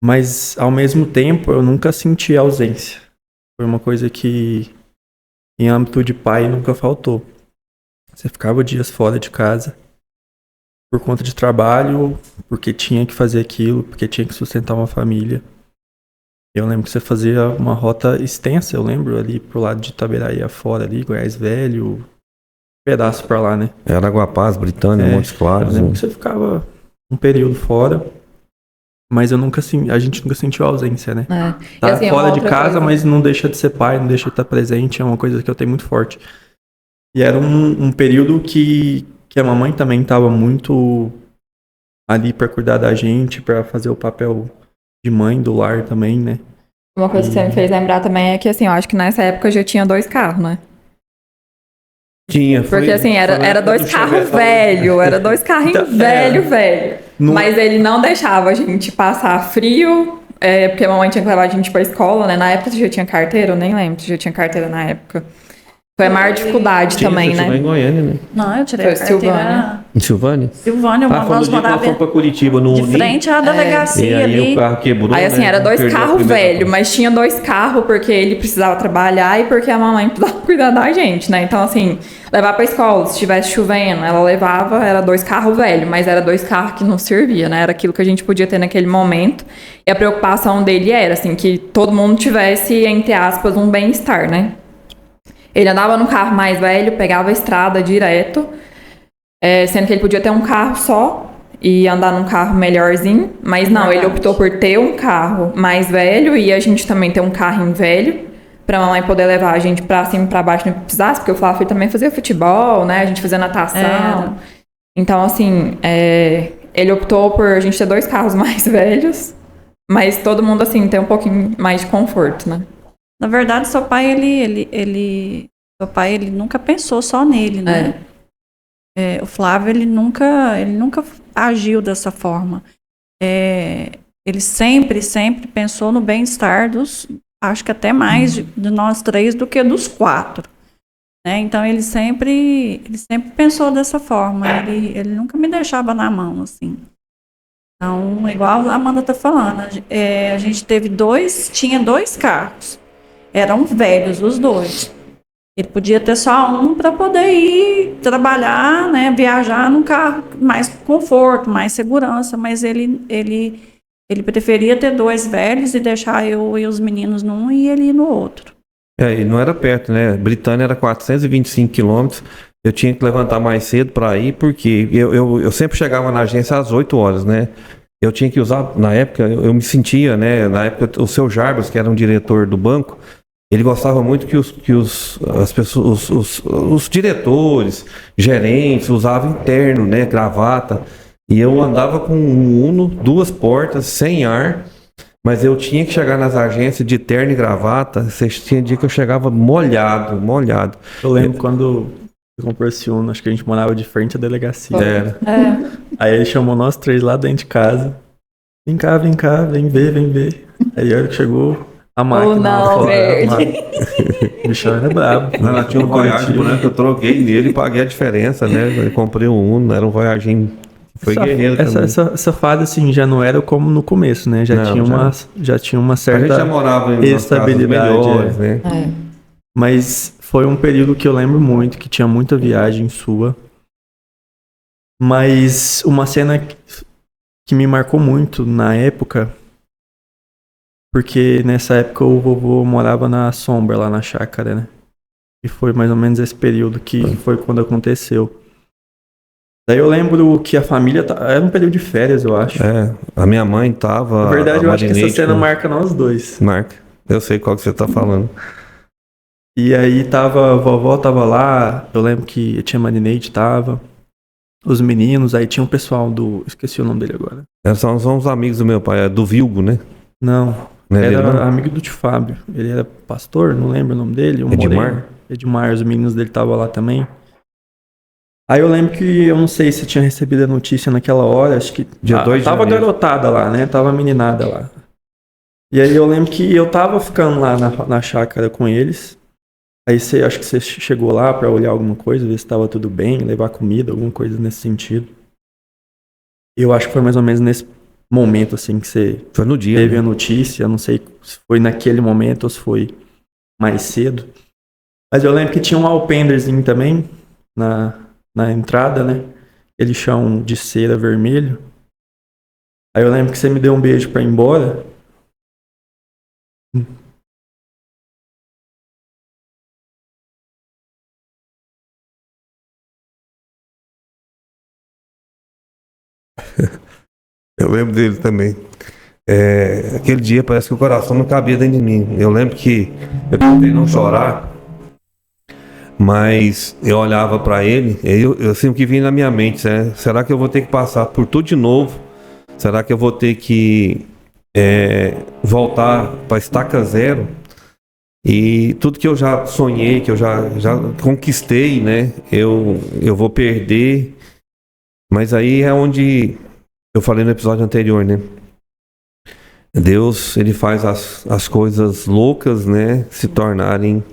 Speaker 4: mas ao mesmo tempo eu nunca senti ausência. Foi uma coisa que em âmbito de pai nunca faltou. Você ficava dias fora de casa por conta de trabalho, porque tinha que fazer aquilo, porque tinha que sustentar uma família. Eu lembro que você fazia uma rota extensa, eu lembro, ali pro lado de Itaberaí afora, ali, Goiás Velho, pedaço pra lá, né?
Speaker 1: Araguapaz, Britânia, Montes Claros.
Speaker 4: Eu lembro que você ficava um período fora, mas a gente nunca sentiu ausência, né?
Speaker 3: E,
Speaker 4: Tá
Speaker 3: assim,
Speaker 4: fora
Speaker 3: uma
Speaker 4: de
Speaker 3: outra
Speaker 4: casa,
Speaker 3: coisa.
Speaker 4: mas não deixa de ser pai, não deixa de estar presente, é uma coisa que eu tenho muito forte. E era um período que a mamãe também estava muito ali para cuidar da gente, para fazer o papel de mãe do lar também, né?
Speaker 3: Uma coisa que você me fez lembrar também é que, assim, eu acho que nessa época eu já tinha 2 carros, né?
Speaker 1: Tinha,
Speaker 3: Porque,
Speaker 1: foi,
Speaker 3: assim,
Speaker 1: foi na
Speaker 3: era
Speaker 1: época
Speaker 3: 2
Speaker 1: do
Speaker 3: carros
Speaker 1: Chevette,
Speaker 3: velho, era 2 carrinhos
Speaker 4: Então,
Speaker 3: velho.
Speaker 4: No-
Speaker 3: Mas ele não deixava a gente passar frio, porque a mamãe tinha que levar a gente pra escola, né? Na época você já tinha carteira? Eu nem lembro se já tinha carteira na época. Foi a maior dificuldade
Speaker 1: Tinha,
Speaker 3: também,
Speaker 1: você chegou
Speaker 3: né?
Speaker 1: em Goiânia, né?
Speaker 2: Não, eu tirei
Speaker 3: Foi
Speaker 2: a carteira.
Speaker 3: Silvânia.
Speaker 1: Em Silvânia?
Speaker 2: Silvânia,
Speaker 1: Foi no
Speaker 2: nós
Speaker 1: dia que nós fomos pra Curitiba, no
Speaker 2: de
Speaker 1: Uni.
Speaker 2: frente à
Speaker 1: E
Speaker 2: delegacia
Speaker 1: aí
Speaker 2: ali.
Speaker 1: o carro quebrou,
Speaker 3: Aí, assim,
Speaker 1: né?
Speaker 3: era 2
Speaker 1: Perdeu a
Speaker 3: carros
Speaker 1: primeira
Speaker 3: velho,
Speaker 1: prova.
Speaker 3: mas tinha 2 carros porque ele precisava trabalhar e porque a mamãe precisava cuidar da gente, né? Então, assim, levar pra escola, se estivesse chovendo, ela levava, era 2 carros velho, mas era 2 carros que não servia, né? Era aquilo que a gente podia ter naquele momento. E a preocupação dele era, assim, que todo mundo tivesse, entre aspas, um bem-estar, né? Ele andava num carro mais velho, pegava a estrada direto, sendo que ele podia ter um carro só e andar num carro melhorzinho, mas não, ele optou por ter um carro mais velho e a gente também ter um carrinho velho pra mamãe poder levar a gente pra cima e pra baixo no que precisasse, porque o Flávio também fazia futebol, né? A gente fazia natação. Então, assim, ele optou por a gente ter 2 carros mais velhos, mas todo mundo, assim, ter um pouquinho mais de conforto, né?
Speaker 2: Na verdade, seu pai, seu pai, ele nunca pensou só nele, né? O Flávio, ele nunca agiu dessa forma. Ele sempre pensou no bem-estar acho que até mais de nós 3 do que dos 4. Né? Então, ele sempre pensou dessa forma. Ele nunca me deixava na mão, assim. Então, igual a Amanda tá falando, a gente tinha 2 carros. Eram velhos os 2. Ele podia ter só um para poder ir trabalhar, né, viajar num carro mais conforto, mais segurança, mas ele preferia ter 2 velhos e deixar eu e os meninos num e ele ir no outro.
Speaker 1: E não era perto, né? Britânia era 425 quilômetros. Eu tinha que levantar mais cedo para ir, porque eu sempre chegava na agência às 8 horas, né? Eu tinha que usar, na época, eu me sentia, né? Na época, o seu Jarbas, que era um diretor do banco, ele gostava muito que as pessoas, os diretores, gerentes usavam interno, né? Gravata. E eu andava com um Uno, 2 portas, sem ar, mas eu tinha que chegar nas agências de terno e gravata. Tinha dia que eu chegava molhado.
Speaker 4: Eu lembro quando eu comprei esse Uno, acho que a gente morava de frente à delegacia.
Speaker 1: Era.
Speaker 4: Aí ele chamou nós 3 lá dentro de casa. Vem cá, vem ver. Aí a hora que chegou a máquina.
Speaker 3: Não, velho.
Speaker 4: O bichão era brabo.
Speaker 1: Ela tinha um Voyage branco, eu troquei nele e paguei a diferença, né? Eu comprei um Uno, era um Voyage. Foi guerreiro também.
Speaker 4: Essa fase, assim, já não era como no começo, né? Já tinha uma
Speaker 1: A
Speaker 4: certa
Speaker 1: gente já morava em
Speaker 4: estabilidade.
Speaker 1: melhores, né?
Speaker 4: Mas foi um período que eu lembro muito, que tinha muita viagem sua. Mas uma cena que me marcou muito na época, porque nessa época o vovô morava na sombra, lá na chácara, né? E foi mais ou menos esse período que foi quando aconteceu. Daí eu lembro que a família era um período de férias, eu acho.
Speaker 1: A minha mãe tava.
Speaker 4: Na verdade, eu acho que essa cena
Speaker 1: com...
Speaker 4: marca nós 2.
Speaker 1: Marca. Eu sei qual que você tá falando.
Speaker 4: E aí a vovó tava lá, eu lembro que a tia Marineide tava, os meninos, aí tinha um pessoal esqueci o nome dele agora.
Speaker 1: São uns amigos do meu pai, do Vilgo, né?
Speaker 4: Não, era amigo do tio Fábio. Ele era pastor, não lembro o nome dele. Edmar, os meninos dele estavam lá também. Aí eu lembro que, eu não sei se tinha recebido a notícia naquela hora, acho que tava garotada lá, né? Tava meninada lá. E aí eu lembro que eu tava ficando lá na chácara com eles. Aí acho que você chegou lá pra olhar alguma coisa, ver se tava tudo bem, levar comida, alguma coisa nesse sentido. Eu acho que foi mais ou menos nesse momento, assim, que você
Speaker 1: foi no dia,
Speaker 4: teve,
Speaker 1: né?
Speaker 4: a notícia. Eu não sei se foi naquele momento ou se foi mais cedo. Mas eu lembro que tinha um alpenderzinho também na entrada, né? Aquele chão de cera vermelho. Aí eu lembro que você me deu um beijo pra ir embora.
Speaker 1: Eu lembro dele também. aquele dia parece que o coração não cabia dentro de mim. Eu lembro que eu tentei não chorar, mas eu olhava para ele, assim, o que vinha na minha mente, né? Será que eu vou ter que passar por tudo de novo? Será que eu vou ter que voltar para estaca zero? E tudo que eu já sonhei, que eu já conquistei, né? Eu vou perder. Mas aí é onde eu falei no episódio anterior, né? Deus, ele faz as coisas loucas, né? Se tornarem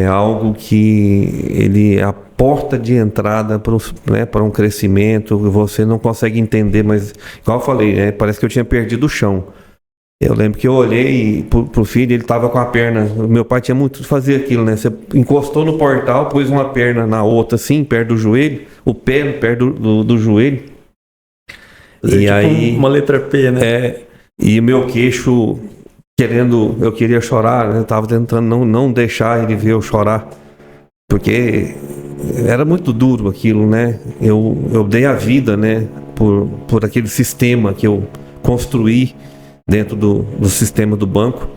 Speaker 1: algo que ele é a porta de entrada para um crescimento. Você não consegue entender, mas igual eu falei, né? Parece que eu tinha perdido o chão. Eu lembro que eu olhei pro filho, ele tava com a perna. Meu pai tinha muito de fazer aquilo, né? Você encostou no portal, pôs uma perna na outra, assim, perto do joelho, o pé perto do joelho.
Speaker 4: E tipo aí uma letra P, né?
Speaker 1: E o meu queixo eu queria chorar, né? Eu tava tentando não deixar ele ver eu chorar, porque era muito duro aquilo, né? Eu dei a vida, né? Por aquele sistema que eu construí dentro do sistema do banco,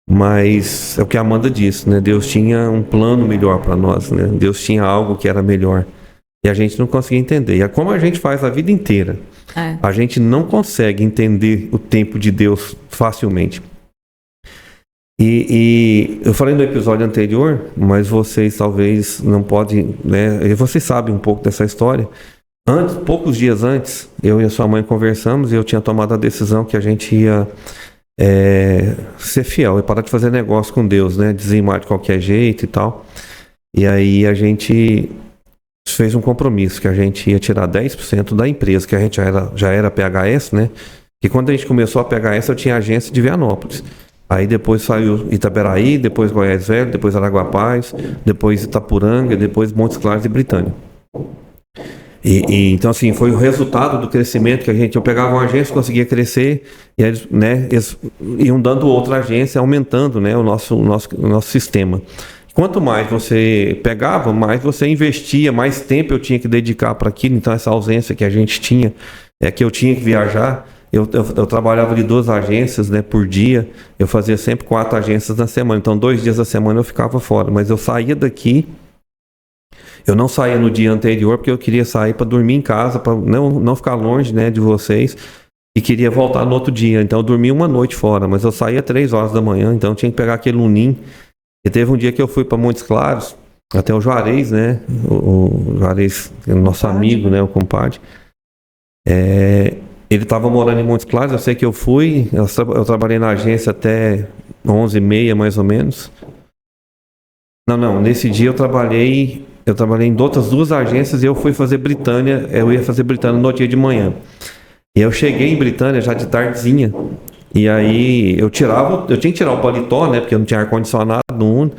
Speaker 1: mas é o que a Amanda disse, né? Deus tinha um plano melhor para nós, né? Deus tinha algo que era melhor e a gente não conseguia entender. E é como a gente faz a vida inteira. A gente não consegue entender o tempo de Deus facilmente. E eu falei no episódio anterior, mas vocês talvez não podem, né? Vocês sabem um pouco dessa história. Poucos dias antes, eu e a sua mãe conversamos e eu tinha tomado a decisão que a gente ia ser fiel e parar de fazer negócio com Deus, né? Dizimar de qualquer jeito e tal. E aí a gente fez um compromisso que a gente ia tirar 10% da empresa, que a gente já era PHS, né? E quando a gente começou a PHS, eu tinha agência de Vianópolis. Aí depois saiu Itaberaí, depois Goiás Velho, depois Araguapaz, depois Itapuranga, depois Montes Claros e Britânia. Então, assim, foi o resultado do crescimento que eu pegava uma agência, conseguia crescer, e eles iam dando outra agência, aumentando, né, o nosso sistema. Quanto mais você pegava, mais você investia, mais tempo eu tinha que dedicar para aquilo. Então, essa ausência que a gente tinha, que eu tinha que viajar, eu trabalhava de 2 agências, né, por dia, eu fazia sempre 4 agências na semana, então 2 dias da semana eu ficava fora, mas eu saía daqui. Eu não saía no dia anterior porque eu queria sair para dormir em casa, para não ficar longe, né, de vocês, e queria voltar no outro dia. Então eu dormia uma noite fora, mas eu saía 3 horas da manhã, então eu tinha que pegar aquele unim. E teve um dia que eu fui para Montes Claros, até o Juarez, né, o Juarez, nosso amigo, né, o compadre. Ele estava morando em Montes Claros, eu sei que eu fui, eu trabalhei na agência até 11h30 mais ou menos. Não, nesse dia eu trabalhei em outras 2 agências e eu fui fazer Britânia, eu ia fazer Britânia no dia de manhã. E eu cheguei em Britânia já de tardezinha, e aí eu tinha que tirar o paletó, né, porque eu não tinha ar-condicionado no Uno.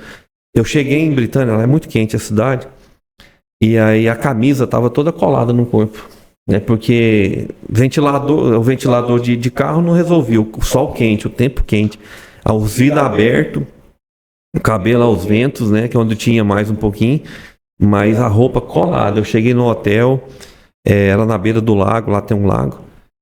Speaker 1: Eu cheguei em Britânia, lá é muito quente a cidade, e aí a camisa estava toda colada no corpo, né, porque o ventilador de carro não resolvia, o sol quente, o tempo quente, os vidros abertos, o cabelo aos ventos, né, que é onde tinha mais um pouquinho, mas a roupa colada. Eu cheguei no hotel, era na beira do lago, lá tem um lago,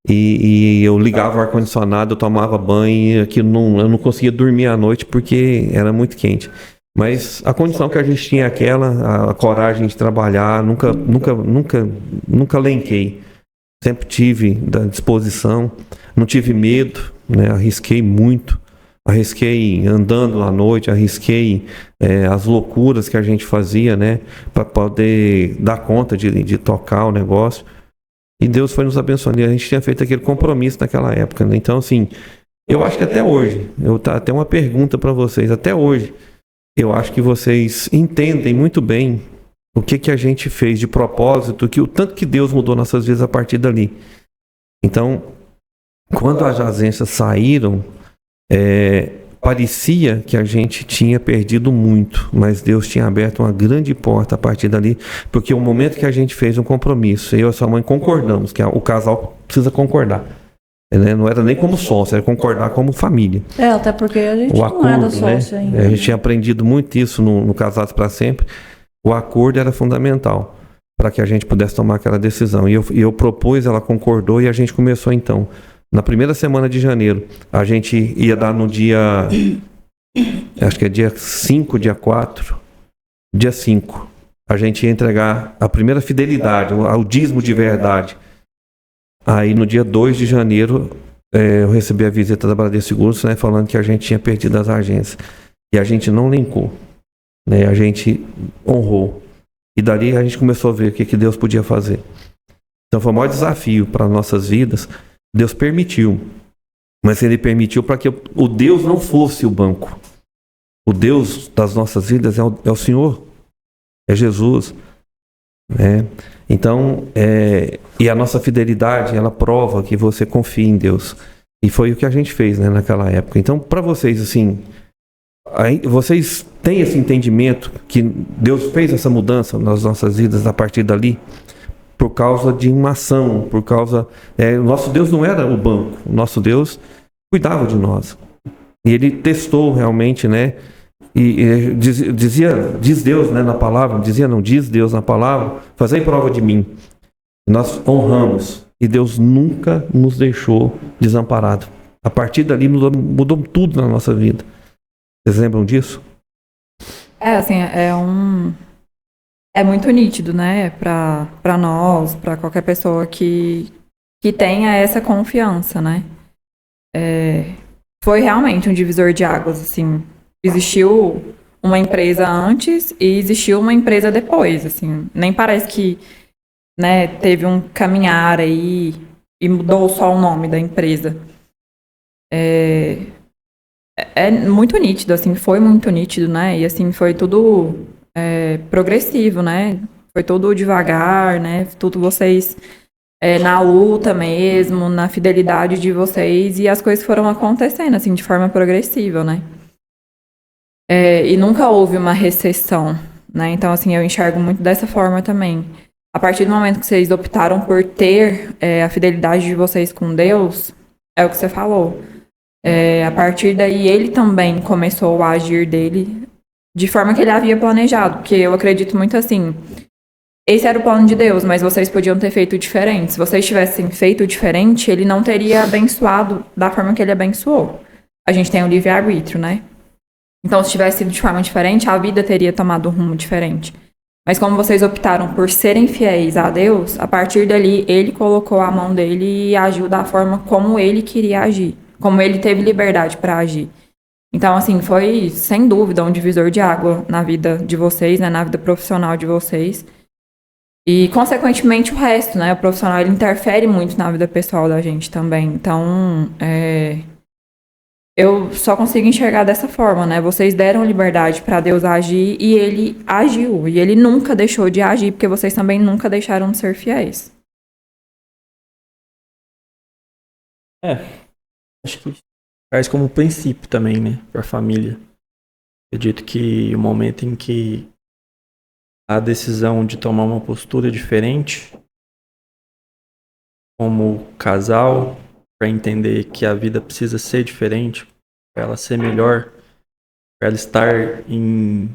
Speaker 1: e eu ligava o ar-condicionado, eu tomava banho, eu não conseguia dormir à noite porque era muito quente. Mas a condição que a gente tinha é aquela, a coragem de trabalhar, nunca lenquei. Sempre tive da disposição, não tive medo, né, arrisquei muito. Arrisquei andando à noite, arrisquei as loucuras que a gente fazia, né, para poder dar conta de tocar o negócio. E Deus foi nos abençoando. E a gente tinha feito aquele compromisso naquela época, né? Então, assim, eu acho que até hoje, até uma pergunta para vocês, até hoje, eu acho que vocês entendem muito bem o que a gente fez de propósito, o tanto que Deus mudou nossas vidas a partir dali. Então, quando as agências saíram, parecia que a gente tinha perdido muito, mas Deus tinha aberto uma grande porta a partir dali, porque o momento que a gente fez um compromisso, eu e a sua mãe concordamos, que o casal precisa concordar, né? Não era nem como sócio, era concordar como família.
Speaker 2: Até porque a gente não era sócio, né? Ainda.
Speaker 1: A gente tinha aprendido muito isso no Casados para Sempre. O acordo era fundamental para que a gente pudesse tomar aquela decisão, e eu propus, ela concordou, e a gente começou então Na primeira semana de janeiro, a gente ia dar no dia, acho que é dia 5, dia 4, dia 5, a gente ia entregar a primeira fidelidade, o dízimo de verdade. Aí no dia 2 de janeiro, eu recebi a visita da Bradesco Seguros, né, falando que a gente tinha perdido as agências. E a gente não linkou, né, a gente honrou. E dali a gente começou a ver o que Deus podia fazer. Então foi o maior desafio para nossas vidas. Deus permitiu, mas Ele permitiu para que o Deus não fosse o banco. O Deus das nossas vidas é o Senhor, é Jesus, né? Então, e a nossa fidelidade, ela prova que você confia em Deus. E foi o que a gente fez, né, naquela época. Então, para vocês, assim, vocês têm esse entendimento que Deus fez essa mudança nas nossas vidas a partir dali? Por causa de uma ação, por causa... o nosso Deus não era o banco, o nosso Deus cuidava de nós. E Ele testou realmente, né? E diz Deus, né, na palavra, diz Deus na palavra, fazei prova de mim. E nós honramos. E Deus nunca nos deixou desamparado. A partir dali mudou tudo na nossa vida. Vocês lembram disso?
Speaker 3: Assim, é muito nítido, né, para nós, para qualquer pessoa que tenha essa confiança, né? Foi realmente um divisor de águas, assim. Existiu uma empresa antes e existiu uma empresa depois, assim. Nem parece que, né, teve um caminhar aí e mudou só o nome da empresa. É muito nítido, assim, foi muito nítido, né? E assim, foi tudo progressivo, né? Foi tudo devagar, né? Tudo vocês na luta mesmo, na fidelidade de vocês, e as coisas foram acontecendo, assim, de forma progressiva, né? E nunca houve uma recessão, né? Então, assim, eu enxergo muito dessa forma também. A partir do momento que vocês optaram por ter a fidelidade de vocês com Deus, é o que você falou. A partir daí, Ele também começou a agir dele de forma que Ele havia planejado, porque eu acredito muito assim, esse era o plano de Deus, mas vocês podiam ter feito diferente. Se vocês tivessem feito diferente, Ele não teria abençoado da forma que Ele abençoou. A gente tem o livre-arbítrio, né? Então, se tivesse sido de forma diferente, a vida teria tomado um rumo diferente. Mas como vocês optaram por serem fiéis a Deus, a partir dali, Ele colocou a mão dele e agiu da forma como Ele queria agir, como Ele teve liberdade para agir. Então, assim, foi, sem dúvida, um divisor de água na vida de vocês, né, na vida profissional de vocês. E, consequentemente, o resto, né, o profissional, ele interfere muito na vida pessoal da gente também. Então, eu só consigo enxergar dessa forma, né? Vocês deram liberdade para Deus agir e Ele agiu. E Ele nunca deixou de agir, porque vocês também nunca deixaram de ser fiéis.
Speaker 4: Acho que faz como princípio também, né? Para a família. Acredito que o momento em que a decisão de tomar uma postura diferente, como casal, para entender que a vida precisa ser diferente, para ela ser melhor, para ela estar em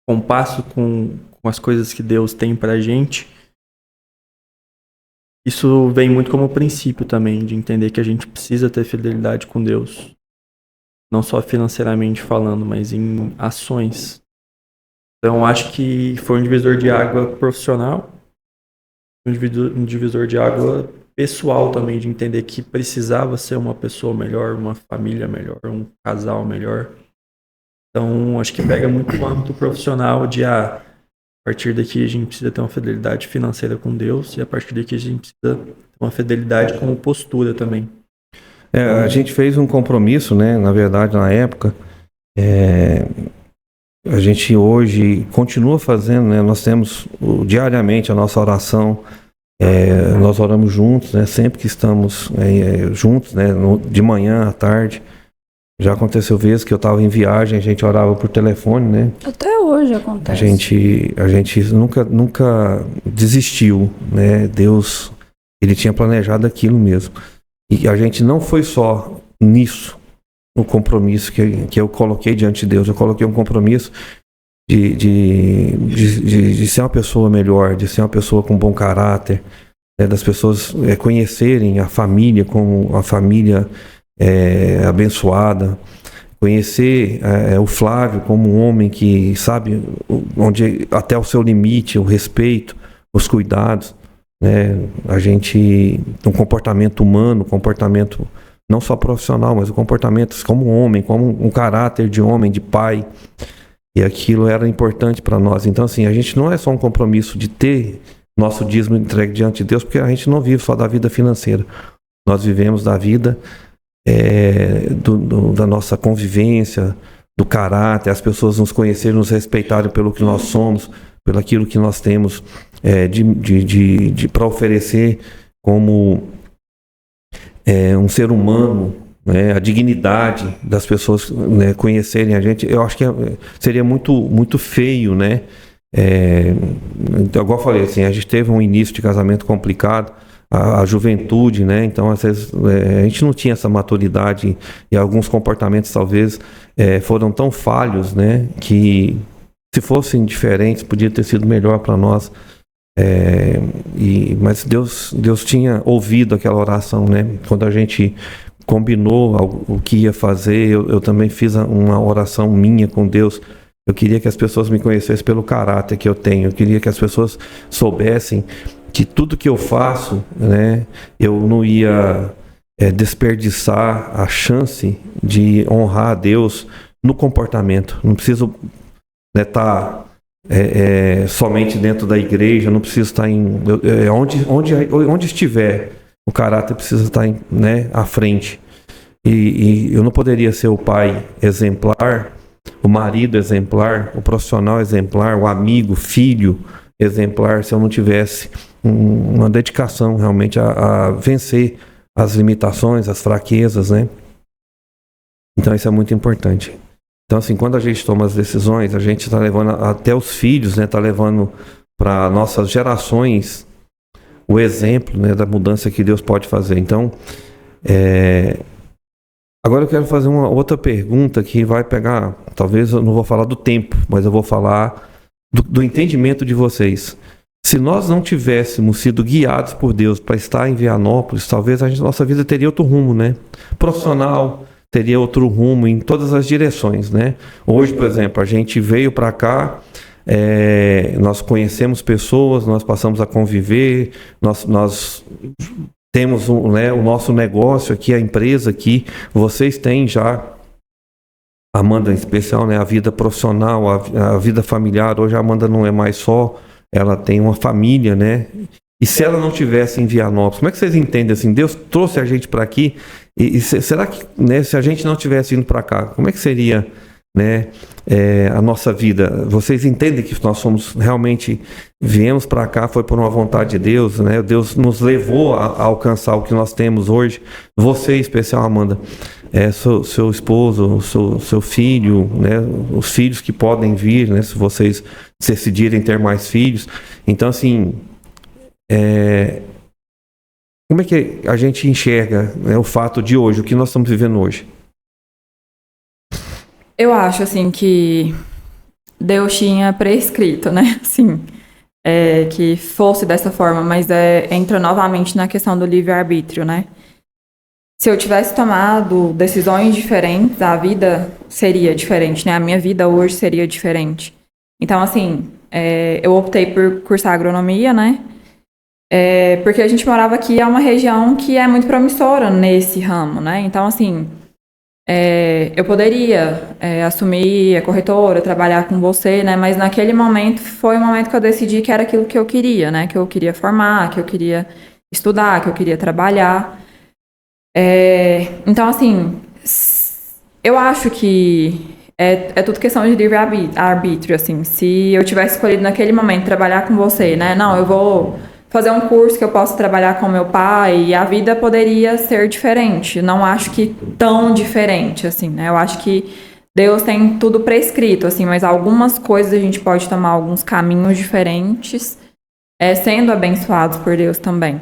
Speaker 4: compasso com as coisas que Deus tem para a gente. Isso vem muito como princípio também, de entender que a gente precisa ter fidelidade com Deus. Não só financeiramente falando, mas em ações. Então, acho que foi um divisor de água profissional, um divisor de água pessoal também, de entender que precisava ser uma pessoa melhor, uma família melhor, um casal melhor. Então, acho que pega muito no âmbito profissional de, a partir daqui a gente precisa ter uma fidelidade financeira com Deus, e a partir daqui a gente precisa ter uma fidelidade como postura também.
Speaker 1: A gente fez um compromisso, né, na verdade, na época, a gente hoje continua fazendo, né, nós temos diariamente a nossa oração, nós oramos juntos, né, sempre que estamos juntos, né, de manhã à tarde. Já aconteceu vezes que eu estava em viagem, a gente orava por telefone, né?
Speaker 2: Até hoje acontece.
Speaker 1: A gente nunca desistiu, né? Deus, Ele tinha planejado aquilo mesmo. E a gente não foi só nisso, no compromisso que eu coloquei diante de Deus. Eu coloquei um compromisso de ser uma pessoa melhor, de ser uma pessoa com bom caráter, das pessoas conhecerem a família como a família abençoada, conhecer o Flávio como um homem que sabe onde até o seu limite, o respeito, os cuidados, né? A gente, um comportamento humano, comportamento não só profissional, mas o comportamento como homem, como um caráter de homem, de pai, e aquilo era importante para nós. Então, assim, a gente não é só um compromisso de ter nosso dízimo entregue diante de Deus, porque a gente não vive só da vida financeira, nós vivemos da vida da nossa convivência, do caráter, as pessoas nos conhecerem, nos respeitarem pelo que nós somos, pelo aquilo que nós temos para oferecer como um ser humano, né, a dignidade das pessoas, né, conhecerem a gente. Eu acho que seria muito, muito feio, né? Então, igual eu falei, assim, a gente teve um início de casamento complicado, a juventude, né? Então, às vezes, a gente não tinha essa maturidade e alguns comportamentos, talvez, foram tão falhos, né? Que se fossem diferentes, podia ter sido melhor para nós. Mas Deus tinha ouvido aquela oração, né? Quando a gente combinou o que ia fazer, eu também fiz uma oração minha com Deus. Eu queria que as pessoas me conhecessem pelo caráter que eu tenho. Eu queria que as pessoas soubessem que tudo que eu faço, né, eu não ia desperdiçar a chance de honrar a Deus no comportamento. Não preciso estar somente dentro da igreja, não preciso estar onde estiver, o caráter precisa estar à frente. E eu não poderia ser o pai exemplar, o marido exemplar, o profissional exemplar, o amigo, filho exemplar, se eu não tivesse uma dedicação realmente a vencer as limitações, as fraquezas, né? Então isso é muito importante. Então, assim, quando a gente toma as decisões, a gente está levando até os filhos, né? Está levando para nossas gerações o exemplo, né, da mudança que Deus pode fazer. Então, agora eu quero fazer uma outra pergunta que vai pegar, talvez eu não vou falar do tempo, mas eu vou falar do entendimento de vocês. Se nós não tivéssemos sido guiados por Deus para estar em Vianópolis, talvez nossa vida teria outro rumo, né? Profissional, teria outro rumo em todas as direções, né? Hoje, por exemplo, a gente veio para cá, nós conhecemos pessoas, nós passamos a conviver, nós temos o nosso negócio aqui, a empresa aqui, vocês têm já, Amanda em especial, né, a vida profissional, a vida familiar. Hoje a Amanda não é mais só, ela tem uma família, né? E se ela não tivesse em Vianópolis, como é que vocês entendem assim? Deus trouxe a gente para aqui, e será que, né, se a gente não tivesse indo para cá, como é que seria, né, a nossa vida? Vocês entendem que nós somos realmente, viemos para cá, foi por uma vontade de Deus, né? Deus nos levou a alcançar o que nós temos hoje. Você, em especial, Amanda, seu esposo, seu filho, né? Os filhos que podem vir, né? Se vocês decidirem ter mais filhos. Então, assim, como é que a gente enxerga, né, o fato de hoje, o que nós estamos vivendo hoje?
Speaker 3: Eu acho, assim, que Deus tinha prescrito, né, assim, que fosse dessa forma, mas entra novamente na questão do livre-arbítrio, né? Se eu tivesse tomado decisões diferentes, a vida seria diferente, né? A minha vida hoje seria diferente. Então, assim, eu optei por cursar agronomia, né? Porque a gente morava aqui, é uma região que é muito promissora nesse ramo, né? Então, assim, eu poderia assumir a corretora, trabalhar com você, né? Mas naquele momento foi o momento que eu decidi que era aquilo que eu queria, né? Que eu queria formar, que eu queria estudar, que eu queria trabalhar. Então, assim, eu acho que é tudo questão de livre-arbítrio, assim. Se eu tivesse escolhido naquele momento trabalhar com você, né? Não, eu vou fazer um curso que eu possa trabalhar com meu pai, e a vida poderia ser diferente. Não acho que tão diferente, assim, né? Eu acho que Deus tem tudo prescrito, assim, mas algumas coisas a gente pode tomar alguns caminhos diferentes, sendo abençoados por Deus também.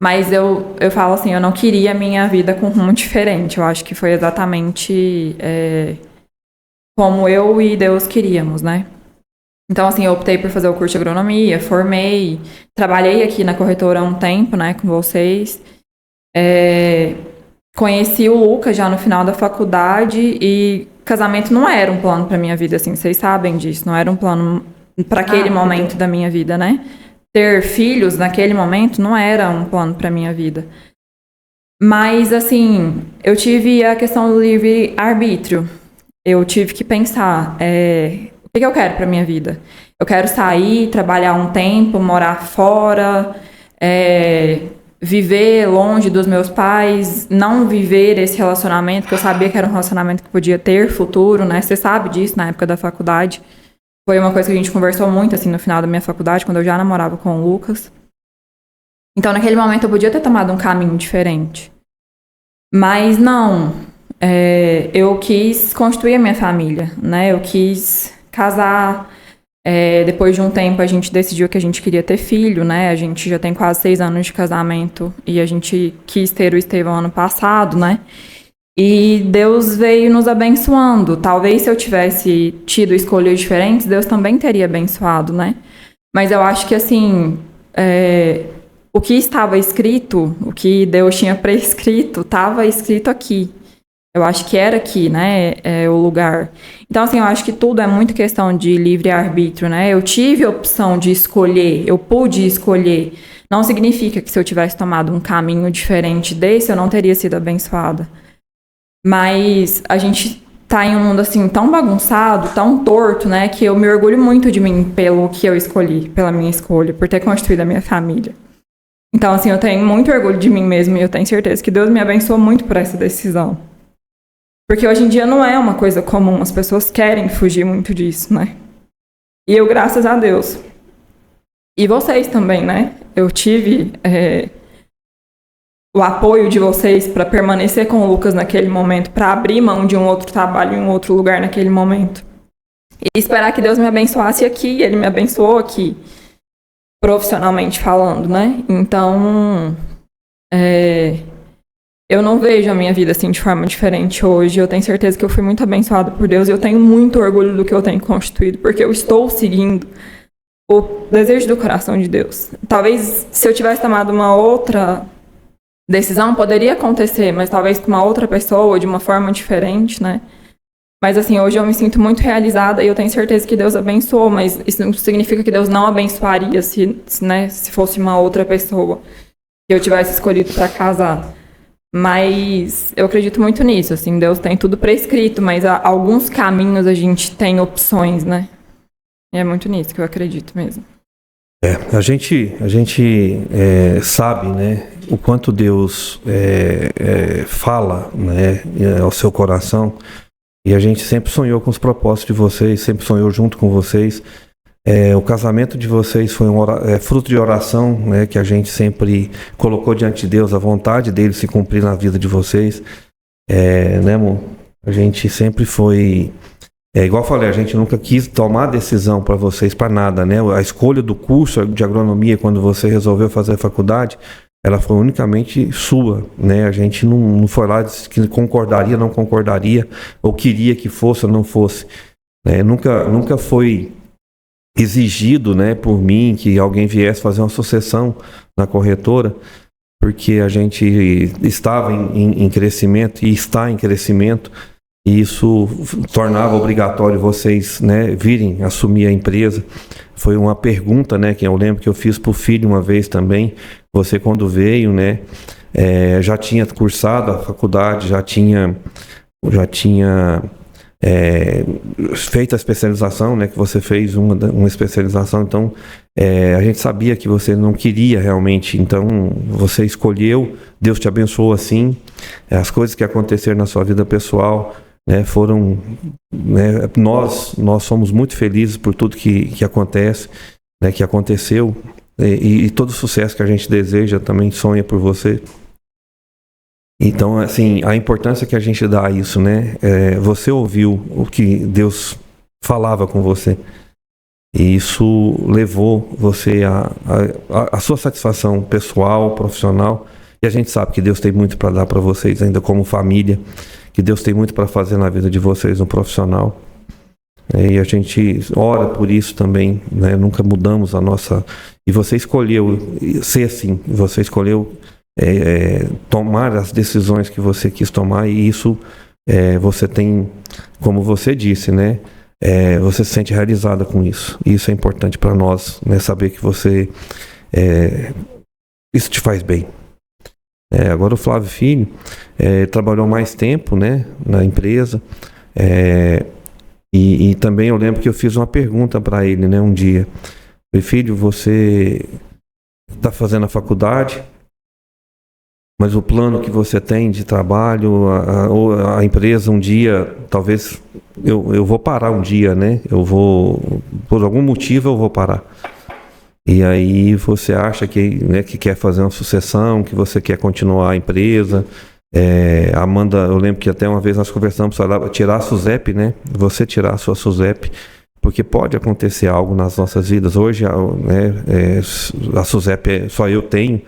Speaker 3: Mas eu falo assim, eu não queria a minha vida com um rumo diferente. Eu acho que foi exatamente como eu e Deus queríamos, né? Então, assim, eu optei por fazer o curso de agronomia, formei, trabalhei aqui na corretora há um tempo, né, com vocês. Conheci o Lucas já no final da faculdade e casamento não era um plano para minha vida, assim, vocês sabem disso, não era um plano para aquele momento da minha vida, né? Ter filhos naquele momento não era um plano para minha vida. Mas, assim, eu tive a questão do livre-arbítrio. Eu tive que pensar, o que eu quero para minha vida? Eu quero sair, trabalhar um tempo, morar fora, viver longe dos meus pais, não viver esse relacionamento, que eu sabia que era um relacionamento que podia ter futuro, né? Você sabe disso na época da faculdade. Foi uma coisa que a gente conversou muito, assim, no final da minha faculdade, quando eu já namorava com o Lucas. Então, naquele momento, eu podia ter tomado um caminho diferente. Mas não. Eu quis construir a minha família, né? Eu quis casar. Depois de um tempo, a gente decidiu que a gente queria ter filho, né? A gente já tem quase 6 anos de casamento e a gente quis ter o Estevão ano passado, né? E Deus veio nos abençoando. Talvez se eu tivesse tido escolhas diferentes, Deus também teria abençoado, né? Mas eu acho que, assim, o que estava escrito, o que Deus tinha prescrito, estava escrito aqui. Eu acho que era aqui, né, o lugar. Então, assim, eu acho que tudo é muito questão de livre-arbítrio, né? Eu tive a opção de escolher, eu pude escolher. Não significa que se eu tivesse tomado um caminho diferente desse, eu não teria sido abençoada. Mas a gente tá em um mundo, assim, tão bagunçado, tão torto, né, que eu me orgulho muito de mim pelo que eu escolhi, pela minha escolha, por ter construído a minha família. Então, assim, eu tenho muito orgulho de mim mesma e eu tenho certeza que Deus me abençoou muito por essa decisão. Porque hoje em dia não é uma coisa comum, as pessoas querem fugir muito disso, né? E eu, graças a Deus. E vocês também, né? Eu tive o apoio de vocês para permanecer com o Lucas naquele momento, para abrir mão de um outro trabalho em um outro lugar naquele momento. E esperar que Deus me abençoasse aqui, Ele me abençoou aqui, profissionalmente falando, né? Então, eu não vejo a minha vida assim de forma diferente hoje. Eu tenho certeza que eu fui muito abençoada por Deus e eu tenho muito orgulho do que eu tenho constituído, porque eu estou seguindo o desejo do coração de Deus. Talvez se eu tivesse tomado uma outra decisão, poderia acontecer, mas talvez com uma outra pessoa, de uma forma diferente, né? Mas assim, hoje eu me sinto muito realizada e eu tenho certeza que Deus abençoou, mas isso não significa que Deus não abençoaria se fosse uma outra pessoa que eu tivesse escolhido para casar. Mas eu acredito muito nisso, assim, Deus tem tudo prescrito, mas alguns caminhos a gente tem opções, né? E é muito nisso que eu acredito mesmo.
Speaker 1: A gente sabe, né, o quanto Deus fala, né, ao seu coração, e a gente sempre sonhou com os propósitos de vocês, sempre sonhou junto com vocês. O casamento de vocês foi fruto de oração, né, que a gente sempre colocou diante de Deus, a vontade dele se cumprir na vida de vocês, né, amor? A gente sempre foi, igual eu falei, a gente nunca quis tomar decisão para vocês, para nada, né? A escolha do curso de agronomia, quando você resolveu fazer a faculdade, ela foi unicamente sua, né? A gente não foi lá que concordaria, não concordaria, ou queria que fosse ou não fosse. Nunca foi exigido, né, por mim que alguém viesse fazer uma sucessão na corretora, porque a gente estava em crescimento e está em crescimento, e isso tornava obrigatório vocês, né, virem assumir a empresa. Foi uma pergunta, né, que eu lembro que eu fiz para o filho uma vez também. Você, quando veio, né, já tinha cursado a faculdade, já tinha feito a especialização, né, que você fez uma especialização. Então a gente sabia que você não queria realmente, então você escolheu, Deus te abençoou assim. As coisas que aconteceram na sua vida pessoal, né, foram, né, nós somos muito felizes por tudo que acontece, né, que aconteceu, e todo o sucesso que a gente deseja também sonha por você. Então, assim, a importância que a gente dá a isso, né? Você ouviu o que Deus falava com você. E isso levou você a sua satisfação pessoal, profissional. E a gente sabe que Deus tem muito para dar para vocês ainda como família. Que Deus tem muito para fazer na vida de vocês no profissional. E a gente ora por isso também, né? Nunca mudamos a nossa... E você escolheu ser assim, você escolheu tomar as decisões que você quis tomar, e isso você tem, como você disse, né? Você se sente realizada com isso. E isso é importante para nós, né? Saber que você... isso te faz bem. Agora o Flávio Filho trabalhou mais tempo, né, na empresa, e também eu lembro que eu fiz uma pergunta para ele, né, um dia. Falei: filho, você está fazendo a faculdade, mas o plano que você tem de trabalho, a empresa um dia, talvez eu vou parar um dia, né? Por algum motivo eu vou parar. E aí você acha que quer fazer uma sucessão, que você quer continuar a empresa. Amanda, eu lembro que até uma vez nós conversamos para tirar a SUSEP, né? Você tirar a sua SUSEP, porque pode acontecer algo nas nossas vidas. Hoje, né, a SUSEP só eu tenho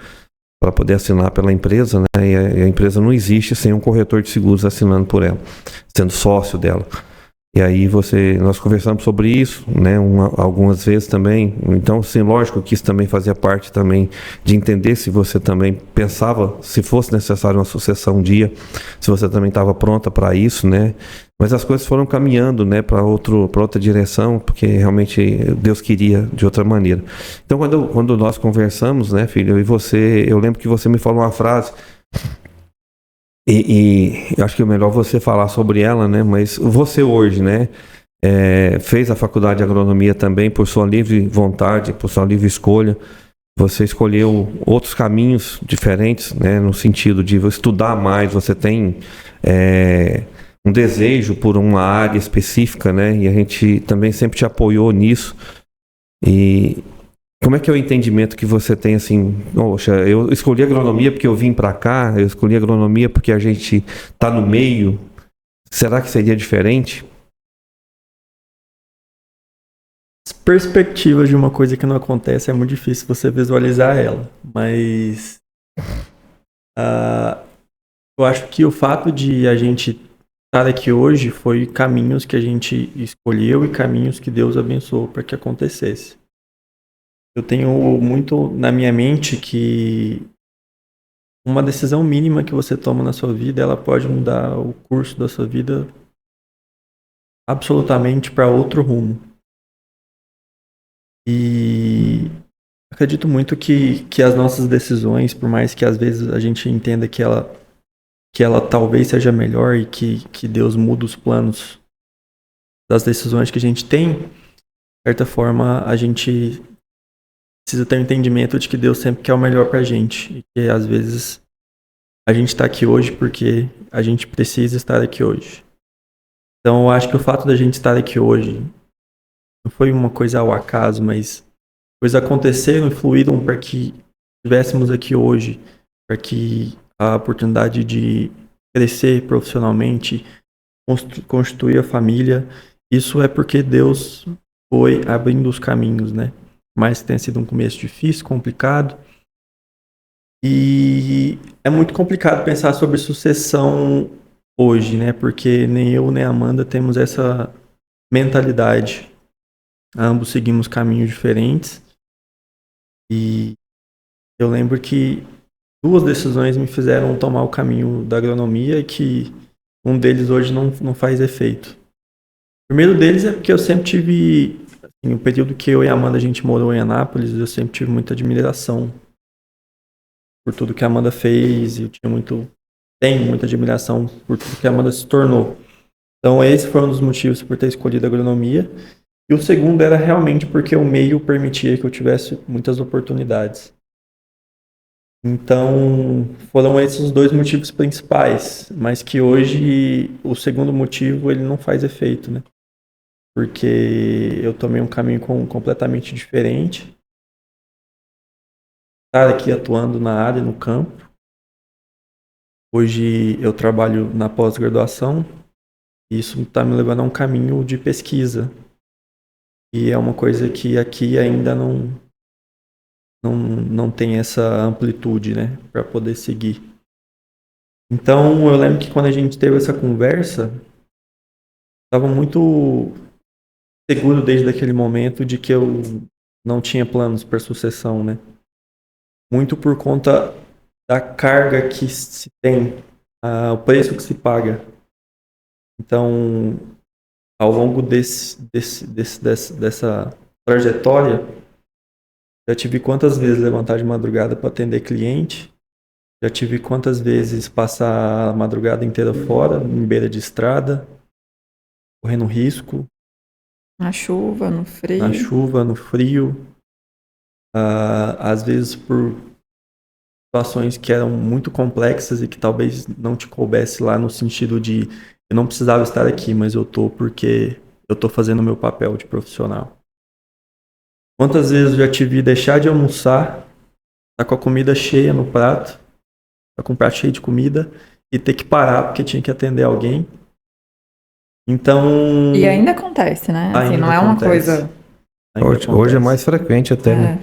Speaker 1: para poder assinar pela empresa, né? E a empresa não existe sem um corretor de seguros assinando por ela, sendo sócio dela. E aí nós conversamos sobre isso, né, algumas vezes também. Então, sim, lógico que isso também fazia parte também de entender se você também pensava, se fosse necessário uma sucessão um dia, se você também estava pronta para isso, né? Mas as coisas foram caminhando, né, para outra direção, porque realmente Deus queria de outra maneira. Então, quando nós conversamos, né, filho, eu lembro que você me falou uma frase. E acho que é melhor você falar sobre ela, né? Mas você hoje, né? Fez a faculdade de agronomia também por sua livre vontade, por sua livre escolha. Você escolheu outros caminhos diferentes, né? No sentido de estudar mais. Você tem um desejo por uma área específica, né? E a gente também sempre te apoiou nisso. E como é que é o entendimento que você tem, assim, poxa, eu escolhi agronomia porque eu vim para cá, eu escolhi agronomia porque a gente está no meio, será que seria diferente?
Speaker 4: As perspectivas de uma coisa que não acontece é muito difícil você visualizar ela, mas eu acho que o fato de a gente estar aqui hoje foi caminhos que a gente escolheu e caminhos que Deus abençoou para que acontecesse. Eu tenho muito na minha mente que uma decisão mínima que você toma na sua vida, ela pode mudar o curso da sua vida absolutamente para outro rumo. E acredito muito que as nossas decisões, por mais que às vezes a gente entenda que ela talvez seja melhor e que Deus muda os planos das decisões que a gente tem, de certa forma a gente precisa ter um entendimento de que Deus sempre quer o melhor pra gente. E que às vezes a gente tá aqui hoje porque a gente precisa estar aqui hoje. Então eu acho que o fato da gente estar aqui hoje não foi uma coisa ao acaso, mas coisas aconteceram e fluíram para que estivéssemos aqui hoje, para que a oportunidade de crescer profissionalmente, constituir a família, isso é porque Deus foi abrindo os caminhos, né? Mas tenha sido um começo difícil, complicado. E é muito complicado pensar sobre sucessão hoje, né? Porque nem eu nem a Amanda temos essa mentalidade. Ambos seguimos caminhos diferentes. E eu lembro que 2 decisões me fizeram tomar o caminho da agronomia e que um deles hoje não faz efeito. O primeiro deles é porque eu sempre tive... No período que eu e a Amanda a gente morou em Anápolis, eu sempre tive muita admiração por tudo que a Amanda fez, e eu tenho muita admiração por tudo que a Amanda se tornou. Então esse foi um dos motivos por ter escolhido a agronomia. E o segundo era realmente porque o meio permitia que eu tivesse muitas oportunidades. Então foram esses os 2 motivos principais, mas que hoje o segundo motivo ele não faz efeito, né? Porque eu tomei um caminho completamente diferente. Estar aqui atuando na área, no campo. Hoje eu trabalho na pós-graduação e isso está me levando a um caminho de pesquisa. E é uma coisa que aqui ainda não tem essa amplitude, né, para poder seguir. Então eu lembro que quando a gente teve essa conversa, estava muito seguro desde aquele momento de que eu não tinha planos para sucessão, né? Muito por conta da carga que se tem, o preço que se paga. Então, ao longo dessa trajetória, já tive quantas vezes levantar de madrugada para atender cliente, já tive quantas vezes passar a madrugada inteira fora, em beira de estrada, correndo risco.
Speaker 3: Na chuva, no frio.
Speaker 4: Na chuva, no frio. Às vezes por situações que eram muito complexas e que talvez não te coubesse lá no sentido de eu não precisava estar aqui, mas eu tô porque eu tô fazendo o meu papel de profissional. Quantas vezes eu já tive deixar de almoçar, tá com a comida cheia no prato, tá com o prato cheio de comida e ter que parar porque tinha que atender alguém. Então...
Speaker 3: E ainda acontece, né? Assim, não é uma coisa...
Speaker 1: Hoje é mais frequente até, né?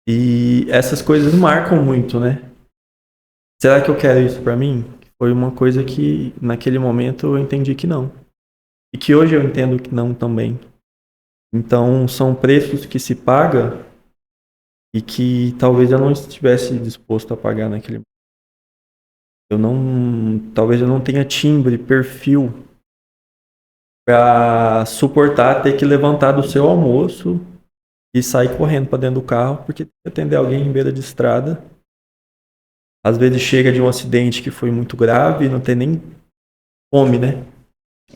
Speaker 4: E essas coisas marcam muito, né? Será que eu quero isso pra mim? Foi uma coisa que naquele momento eu entendi que não. E que hoje eu entendo que não também. Então são preços que se paga e que talvez eu não estivesse disposto a pagar naquele momento. Talvez eu não tenha timbre, perfil para suportar ter que levantar do seu almoço e sair correndo para dentro do carro porque tem que atender alguém em beira de estrada. Às vezes chega de um acidente que foi muito grave e não tem nem fome, né?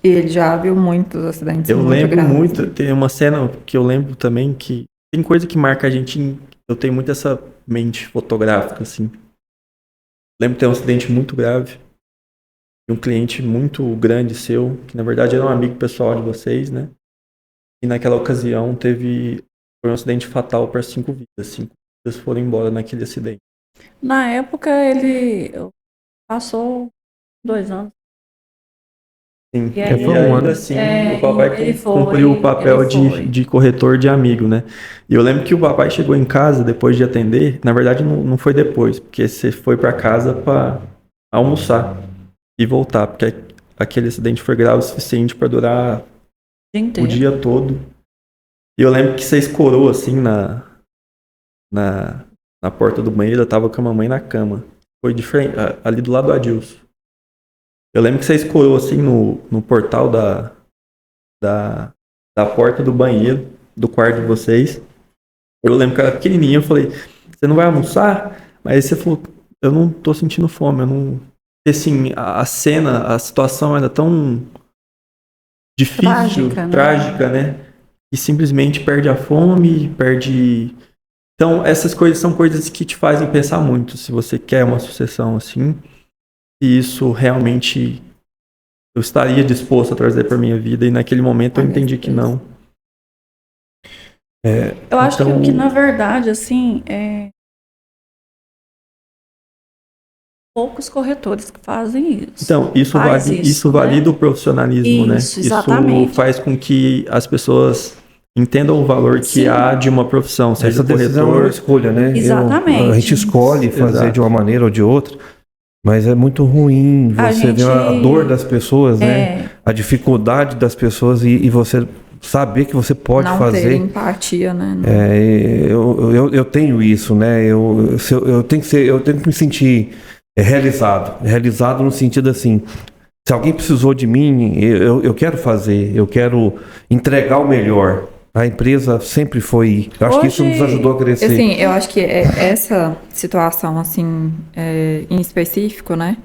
Speaker 3: E ele já viu muitos acidentes
Speaker 4: eu
Speaker 3: muito
Speaker 4: lembro
Speaker 3: graves.
Speaker 4: muito, tem uma cena que eu lembro também que tem coisa que marca a gente, eu tenho muito essa mente fotográfica, assim. Lembro de ter um acidente muito grave de um cliente muito grande seu, que na verdade era um amigo pessoal de vocês, né? E naquela ocasião foi um acidente fatal para 5 vidas. 5 vidas foram embora naquele acidente.
Speaker 2: Na época, ele passou 2 anos.
Speaker 4: Sim,
Speaker 2: E aí,
Speaker 4: e ainda assim o papai cumpriu o papel de corretor de amigo, né? E eu lembro que o papai chegou em casa depois de atender, na verdade não foi depois, porque você foi para casa para almoçar e voltar, porque aquele acidente foi grave o suficiente para durar o dia todo. E eu lembro que você escorou assim na porta do banheiro, eu tava com a mamãe na cama. Foi de frente, ali do lado do Adilson. Eu lembro que você escorou assim no portal da porta do banheiro, do quarto de vocês. Eu lembro que eu era pequenininho, eu falei, você não vai almoçar? Mas aí você falou, eu não tô sentindo fome, eu não... E assim, a cena, a situação era tão difícil, trágica, né? E simplesmente perde a fome, perde... Então, essas coisas são coisas que te fazem pensar muito, se você quer uma sucessão assim, e isso realmente eu estaria disposto a trazer para minha vida, e naquele momento eu entendi que não.
Speaker 2: Eu acho que na verdade, assim, poucos corretores que fazem isso.
Speaker 4: Então, isso valida o profissionalismo, né?
Speaker 2: Exatamente.
Speaker 4: Isso faz com que as pessoas entendam o valor que há de uma profissão, seja
Speaker 1: essa decisão
Speaker 4: corretor...
Speaker 1: é uma escolha, né?
Speaker 2: Exatamente.
Speaker 1: A gente escolhe fazer de uma maneira ou de outra, mas é muito ruim você ver a dor das pessoas, né? A dificuldade das pessoas e você saber que você pode fazer.
Speaker 3: Não ter empatia, né?
Speaker 1: Eu tenho isso, né? Eu tenho que me sentir realizado no sentido assim, se alguém precisou de mim, eu quero fazer, eu quero entregar o melhor. A empresa sempre foi... Eu acho que isso nos ajudou a crescer.
Speaker 3: Assim, eu acho que essa situação, assim, em específico, né?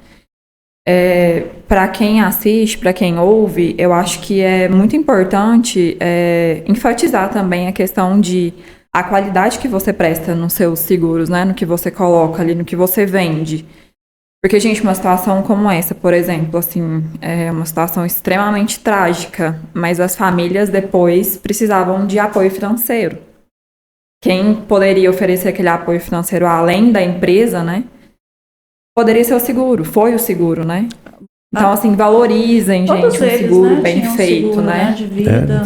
Speaker 3: Para quem assiste, para quem ouve, eu acho que é muito importante enfatizar também a questão de a qualidade que você presta nos seus seguros, né? No que você coloca ali, no que você vende. Porque, gente, uma situação como essa, por exemplo, assim, é uma situação extremamente trágica, mas as famílias depois precisavam de apoio financeiro. Quem poderia oferecer aquele apoio financeiro além da empresa, né? Poderia ser o seguro, foi o seguro, né? Então, assim, valorizem,
Speaker 2: Todos
Speaker 3: gente, um
Speaker 2: eles,
Speaker 3: seguro
Speaker 2: né,
Speaker 3: bem
Speaker 2: tinham
Speaker 3: feito,
Speaker 2: seguro,
Speaker 3: né?
Speaker 2: De vida,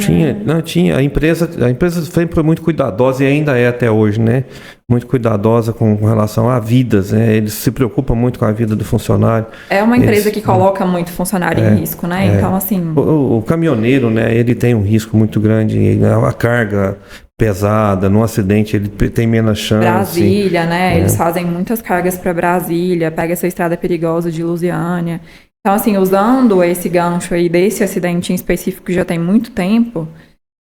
Speaker 1: Tinha. A empresa sempre foi muito cuidadosa e ainda é até hoje, né? Muito cuidadosa com relação a vidas, né? Eles se preocupam muito com a vida do funcionário.
Speaker 3: É uma empresa que coloca muito funcionário em risco, né? Então, assim...
Speaker 1: O caminhoneiro, né? Ele tem um risco muito grande. A carga pesada, num acidente, ele tem menos chance.
Speaker 3: Brasília, né? Eles fazem muitas cargas para Brasília, pega essa estrada perigosa de Lusiânia. Então, assim, usando esse gancho aí desse acidente em específico que já tem muito tempo,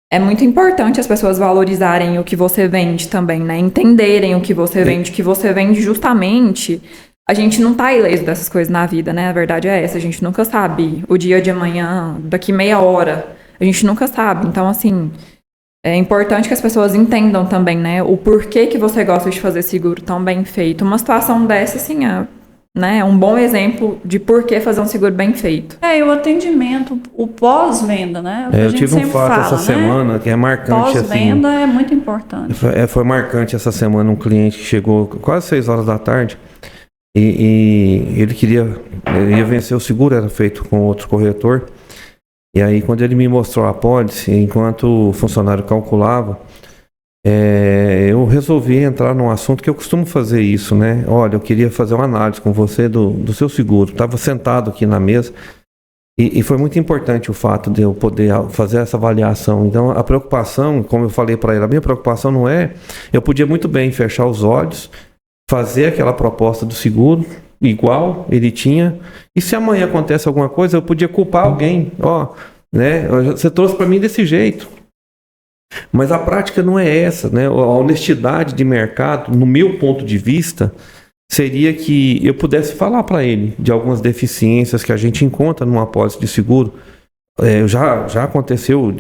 Speaker 3: é muito importante as pessoas valorizarem o que você vende também, né? Entenderem o que você vende justamente. A gente não tá ileso dessas coisas na vida, né? A verdade é essa, a gente nunca sabe o dia de amanhã, daqui meia hora, a gente nunca sabe. Então, assim, é importante que as pessoas entendam também, né? O porquê que você gosta de fazer seguro tão bem feito. Uma situação dessa, assim, né, um bom exemplo de por que fazer um seguro bem feito.
Speaker 2: E o atendimento, o pós-venda, né?
Speaker 1: Eu tive um fato essa semana que é marcante.
Speaker 2: Pós-venda
Speaker 1: assim,
Speaker 2: é muito importante.
Speaker 1: Foi marcante essa semana, um cliente que chegou quase 6 horas da tarde e ele ia vencer o seguro, era feito com outro corretor. E aí quando ele me mostrou a apólice, enquanto o funcionário calculava, eu resolvi entrar num assunto que eu costumo fazer isso, né? Olha, eu queria fazer uma análise com você do seu seguro. Estava sentado aqui na mesa e foi muito importante o fato de eu poder fazer essa avaliação. Então, a preocupação, como eu falei para ele, a minha preocupação não é... Eu podia muito bem fechar os olhos, fazer aquela proposta do seguro, igual ele tinha, e se amanhã acontece alguma coisa, eu podia culpar alguém. Né? Você trouxe para mim desse jeito. Mas a prática não é essa, né? A honestidade de mercado, no meu ponto de vista, seria que eu pudesse falar para ele de algumas deficiências que a gente encontra numa apólice de seguro. Já aconteceu,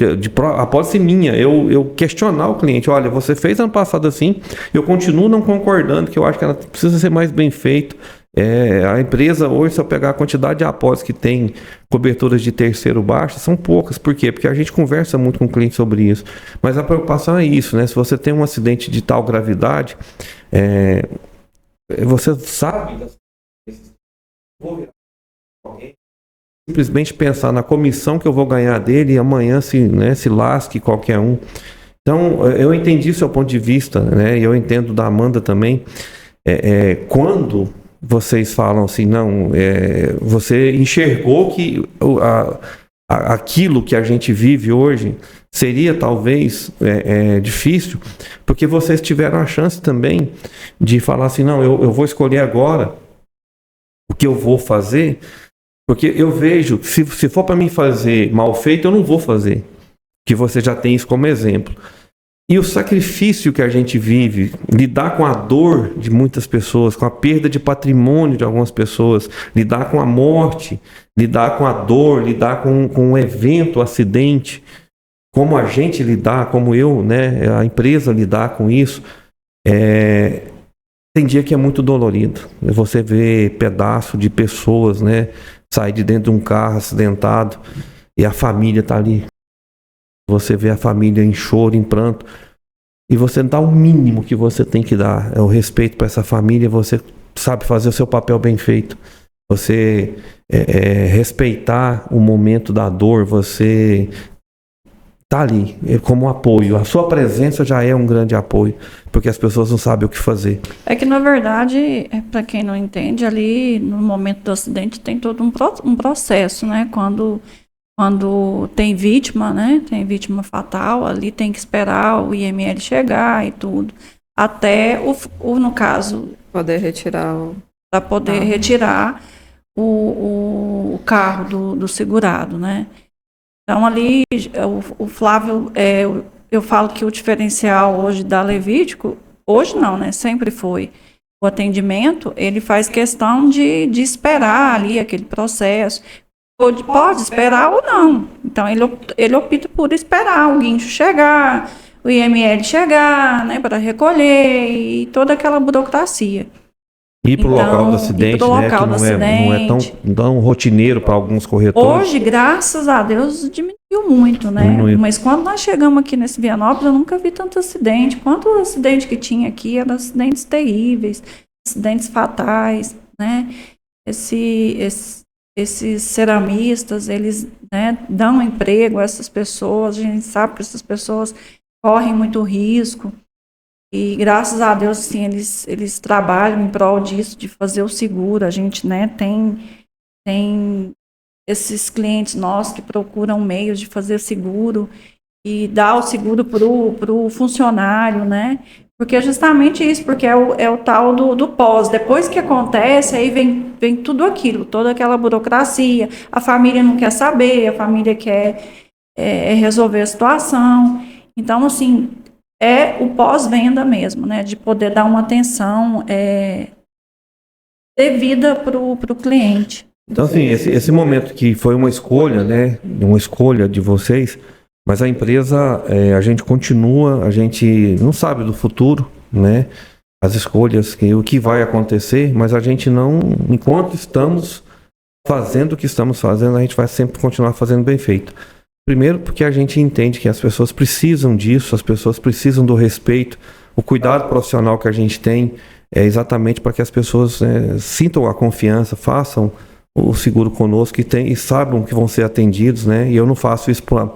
Speaker 1: apólice minha, eu questionar o cliente, olha, você fez ano passado assim, eu continuo não concordando, que eu acho que ela precisa ser mais bem feita. A empresa hoje, se eu pegar a quantidade de apólices que tem coberturas de terceiro baixo, são poucas. Por quê? Porque a gente conversa muito com o cliente sobre isso. Mas a preocupação é isso, né? Se você tem um acidente de tal gravidade, você sabe simplesmente pensar na comissão que eu vou ganhar dele e amanhã se lasque qualquer um. Então, eu entendi seu ponto de vista, né? E eu entendo da Amanda também. Quando vocês falam assim, não, você enxergou que aquilo que a gente vive hoje seria talvez difícil, porque vocês tiveram a chance também de falar assim, não, eu vou escolher agora o que eu vou fazer, porque eu vejo que se for para mim fazer mal feito, eu não vou fazer, que você já tem isso como exemplo. E o sacrifício que a gente vive, lidar com a dor de muitas pessoas, com a perda de patrimônio de algumas pessoas, lidar com a morte, lidar com a dor, lidar com um evento, um acidente, como a gente lidar, como eu, né, a empresa lidar com isso, tem dia que é muito dolorido. Você vê pedaço de pessoas, né, sair de dentro de um carro acidentado e a família está ali. Você vê a família em choro, em pranto, e você dá o mínimo que você tem que dar, é o respeito para essa família, você sabe fazer o seu papel bem feito, você respeitar o momento da dor, você tá ali como apoio, a sua presença já é um grande apoio, porque as pessoas não sabem o que fazer.
Speaker 2: É que na verdade, para quem não entende, ali no momento do acidente tem todo um processo, né? Quando tem vítima, né? Tem vítima fatal, ali tem que esperar o IML chegar e tudo. Até no caso,
Speaker 3: Poder retirar
Speaker 2: para poder retirar o carro do segurado, né? Então ali o Flávio, eu falo que o diferencial hoje da Levítico, hoje não, né? Sempre foi. O atendimento, ele faz questão de esperar ali aquele processo. Pode esperar ou não. Então, ele opta por esperar o guincho chegar, o IML chegar, né, para recolher e toda aquela burocracia.
Speaker 1: Ir para o local do acidente, né, que não é tão rotineiro para alguns corretores.
Speaker 2: Hoje, graças a Deus, diminuiu muito, né? Mas quando nós chegamos aqui nesse Vianópolis, eu nunca vi tanto acidente. Quanto acidente que tinha aqui, eram acidentes terríveis, acidentes fatais, né? esses ceramistas, eles, né, dão emprego a essas pessoas, a gente sabe que essas pessoas correm muito risco, e graças a Deus, assim, eles trabalham em prol disso, de fazer o seguro. A gente, né, tem esses clientes nossos que procuram meios de fazer seguro e dar o seguro para o funcionário, né? Porque é justamente isso, porque é o tal do pós. Depois que acontece, aí vem tudo aquilo, toda aquela burocracia, a família não quer saber, a família quer resolver a situação. Então, assim, é o pós-venda mesmo, né? De poder dar uma atenção devida para o cliente.
Speaker 1: Então, assim, esse momento que foi uma escolha, né? Uma escolha de vocês, mas a empresa, a gente continua, a gente não sabe do futuro, né? As escolhas, o que vai acontecer, mas a gente não, enquanto estamos fazendo o que estamos fazendo, a gente vai sempre continuar fazendo bem feito. Primeiro, porque a gente entende que as pessoas precisam disso, as pessoas precisam do respeito, o cuidado profissional que a gente tem é exatamente para que as pessoas sintam a confiança, façam o seguro conosco e saibam que vão ser atendidos, né? E eu não faço isso para...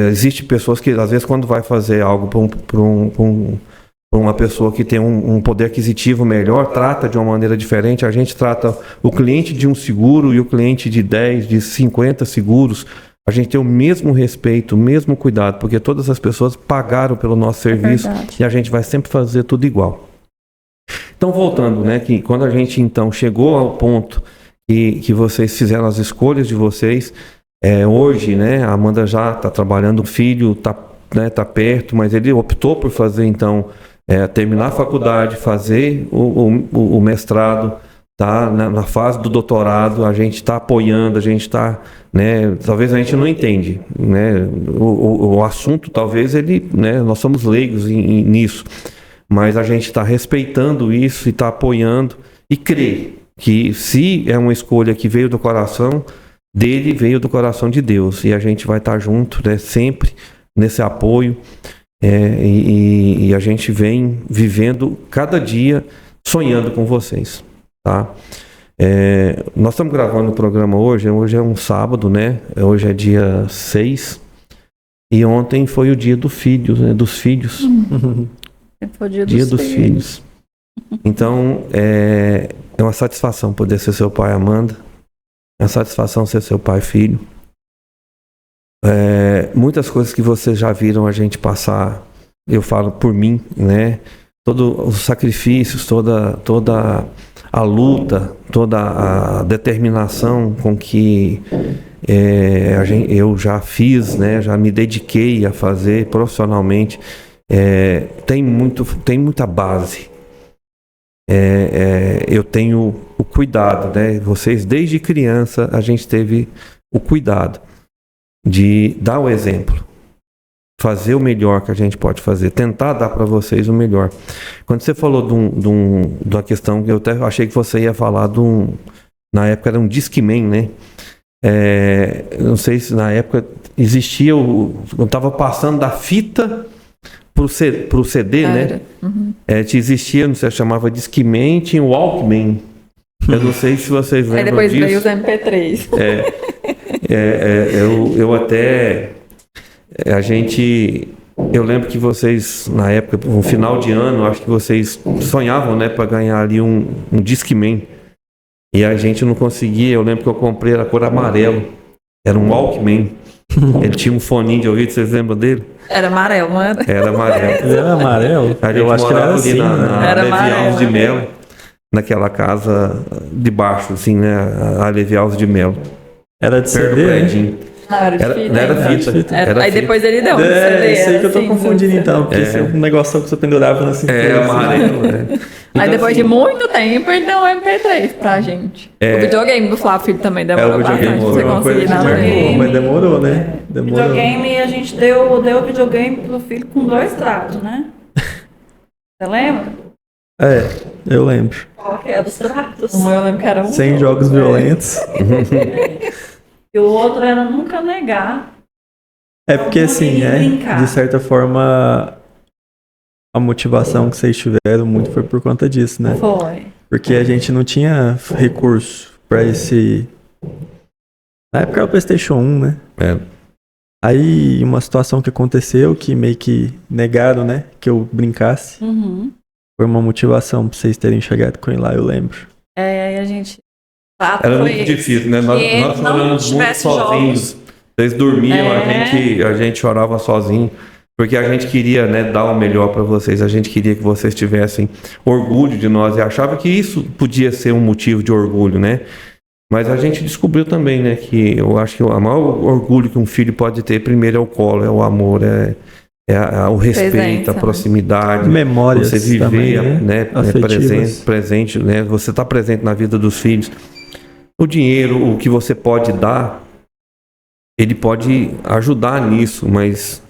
Speaker 1: Existe pessoas que, às vezes, quando vai fazer algo para uma pessoa que tem um poder aquisitivo melhor, trata de uma maneira diferente. A gente trata o cliente de um seguro e o cliente de 10, de 50 seguros. A gente tem o mesmo respeito, o mesmo cuidado, porque todas as pessoas pagaram pelo nosso serviço e a gente vai sempre fazer tudo igual. Então, voltando, né, que quando a gente então chegou ao ponto que vocês fizeram as escolhas de vocês, hoje, né, a Amanda já está trabalhando, o filho está perto, mas ele optou por fazer então, terminar a faculdade, fazer o mestrado, tá na fase do doutorado, a gente está apoiando, a gente está, né, talvez a gente não entende, né, o assunto, talvez ele, né, nós somos leigos nisso, mas a gente está respeitando isso e está apoiando e crê que se é uma escolha que veio do coração dele, veio do coração de Deus, e a gente vai estar junto, né, sempre nesse apoio, e a gente vem vivendo cada dia sonhando com vocês. Tá? Nós estamos gravando o programa hoje é um sábado, né? Hoje é dia 6 e ontem foi o dia do filho, né? Dos filhos.
Speaker 2: Foi o dia
Speaker 1: dos filhos. Então, é uma satisfação poder ser seu pai, Amanda. É uma satisfação ser seu pai, filho. Muitas coisas que vocês já viram a gente passar, eu falo por mim, né? Todos os sacrifícios, toda a luta, toda a determinação com que eu já fiz, né, já me dediquei a fazer profissionalmente, tem muita base. Eu tenho o cuidado, né? Vocês, desde criança, a gente teve o cuidado de dar o exemplo, fazer o melhor que a gente pode fazer, tentar dar para vocês o melhor. Quando você falou de uma questão que eu até achei que você ia falar na época era um Discman, né? Não sei se na época existia eu estava passando da fita pro CD, né? Uhum. Existia, não sei, chamava Discman, tinha o Walkman. Eu não sei se vocês lembram
Speaker 3: depois
Speaker 1: disso.
Speaker 3: Veio os MP3.
Speaker 1: Eu até... eu lembro que vocês, na época, no final de ano, acho que vocês sonhavam, né, para ganhar ali um Discman. E a gente não conseguia. Eu lembro que eu comprei a cor amarelo. Era um Walkman. Ele tinha um foninho de ouvido, vocês lembram dele?
Speaker 3: Era amarelo, não era?
Speaker 1: Era amarelo.
Speaker 4: Ele era amarelo?
Speaker 1: Eu acho que era assim, na
Speaker 3: Levi
Speaker 1: Alves de Melo, naquela casa de baixo, assim, né? A Levi Alves de Melo.
Speaker 4: Era de CD?
Speaker 3: Não, era de fita.
Speaker 1: Era fita.
Speaker 3: Aí depois ele deu.
Speaker 4: Isso aí que eu tô confundindo então, porque esse é um negócio que você pendurava na cintura.
Speaker 1: Amarelo, né?
Speaker 3: Aí
Speaker 1: então,
Speaker 3: depois de muito tempo ele deu um MP3 pra gente. O videogame do Flávio Filho também demorou bastante pra você conseguir na frente.
Speaker 4: Mas demorou, né?
Speaker 2: Videogame, a gente deu o videogame pro filho com 2 tratos, né? Você lembra?
Speaker 4: Eu lembro.
Speaker 2: Qual que era dos tratos?
Speaker 3: Eu lembro que era um.
Speaker 4: Sem jogos violentos.
Speaker 2: E o outro era nunca negar.
Speaker 4: Porque assim, de certa forma, a motivação que vocês tiveram muito foi por conta disso, né?
Speaker 2: Foi.
Speaker 4: Porque a gente não tinha recurso para esse Na época era o PlayStation 1, né?
Speaker 1: É.
Speaker 4: Aí uma situação que aconteceu que meio que negaram, né? Que eu brincasse.
Speaker 2: Uhum.
Speaker 4: Foi uma motivação pra vocês terem chegado com ele lá, eu lembro.
Speaker 2: Aí a gente...
Speaker 1: Era muito difícil, né? Nós choramos muito sozinhos. Vocês dormiam, a gente chorava sozinho. Porque a gente queria, né, dar o melhor para vocês. A gente queria que vocês tivessem orgulho de nós. E achava que isso podia ser um motivo de orgulho, né? Mas a gente descobriu também, né, que eu acho que o maior orgulho que um filho pode ter, primeiro, é o colo, é o amor, o respeito,
Speaker 3: Presença,
Speaker 1: a proximidade.
Speaker 4: Memórias
Speaker 1: você viver,
Speaker 4: também, né?
Speaker 1: presente, né? Você tá presente na vida dos filhos. O dinheiro, o que você pode dar, ele pode ajudar nisso, mas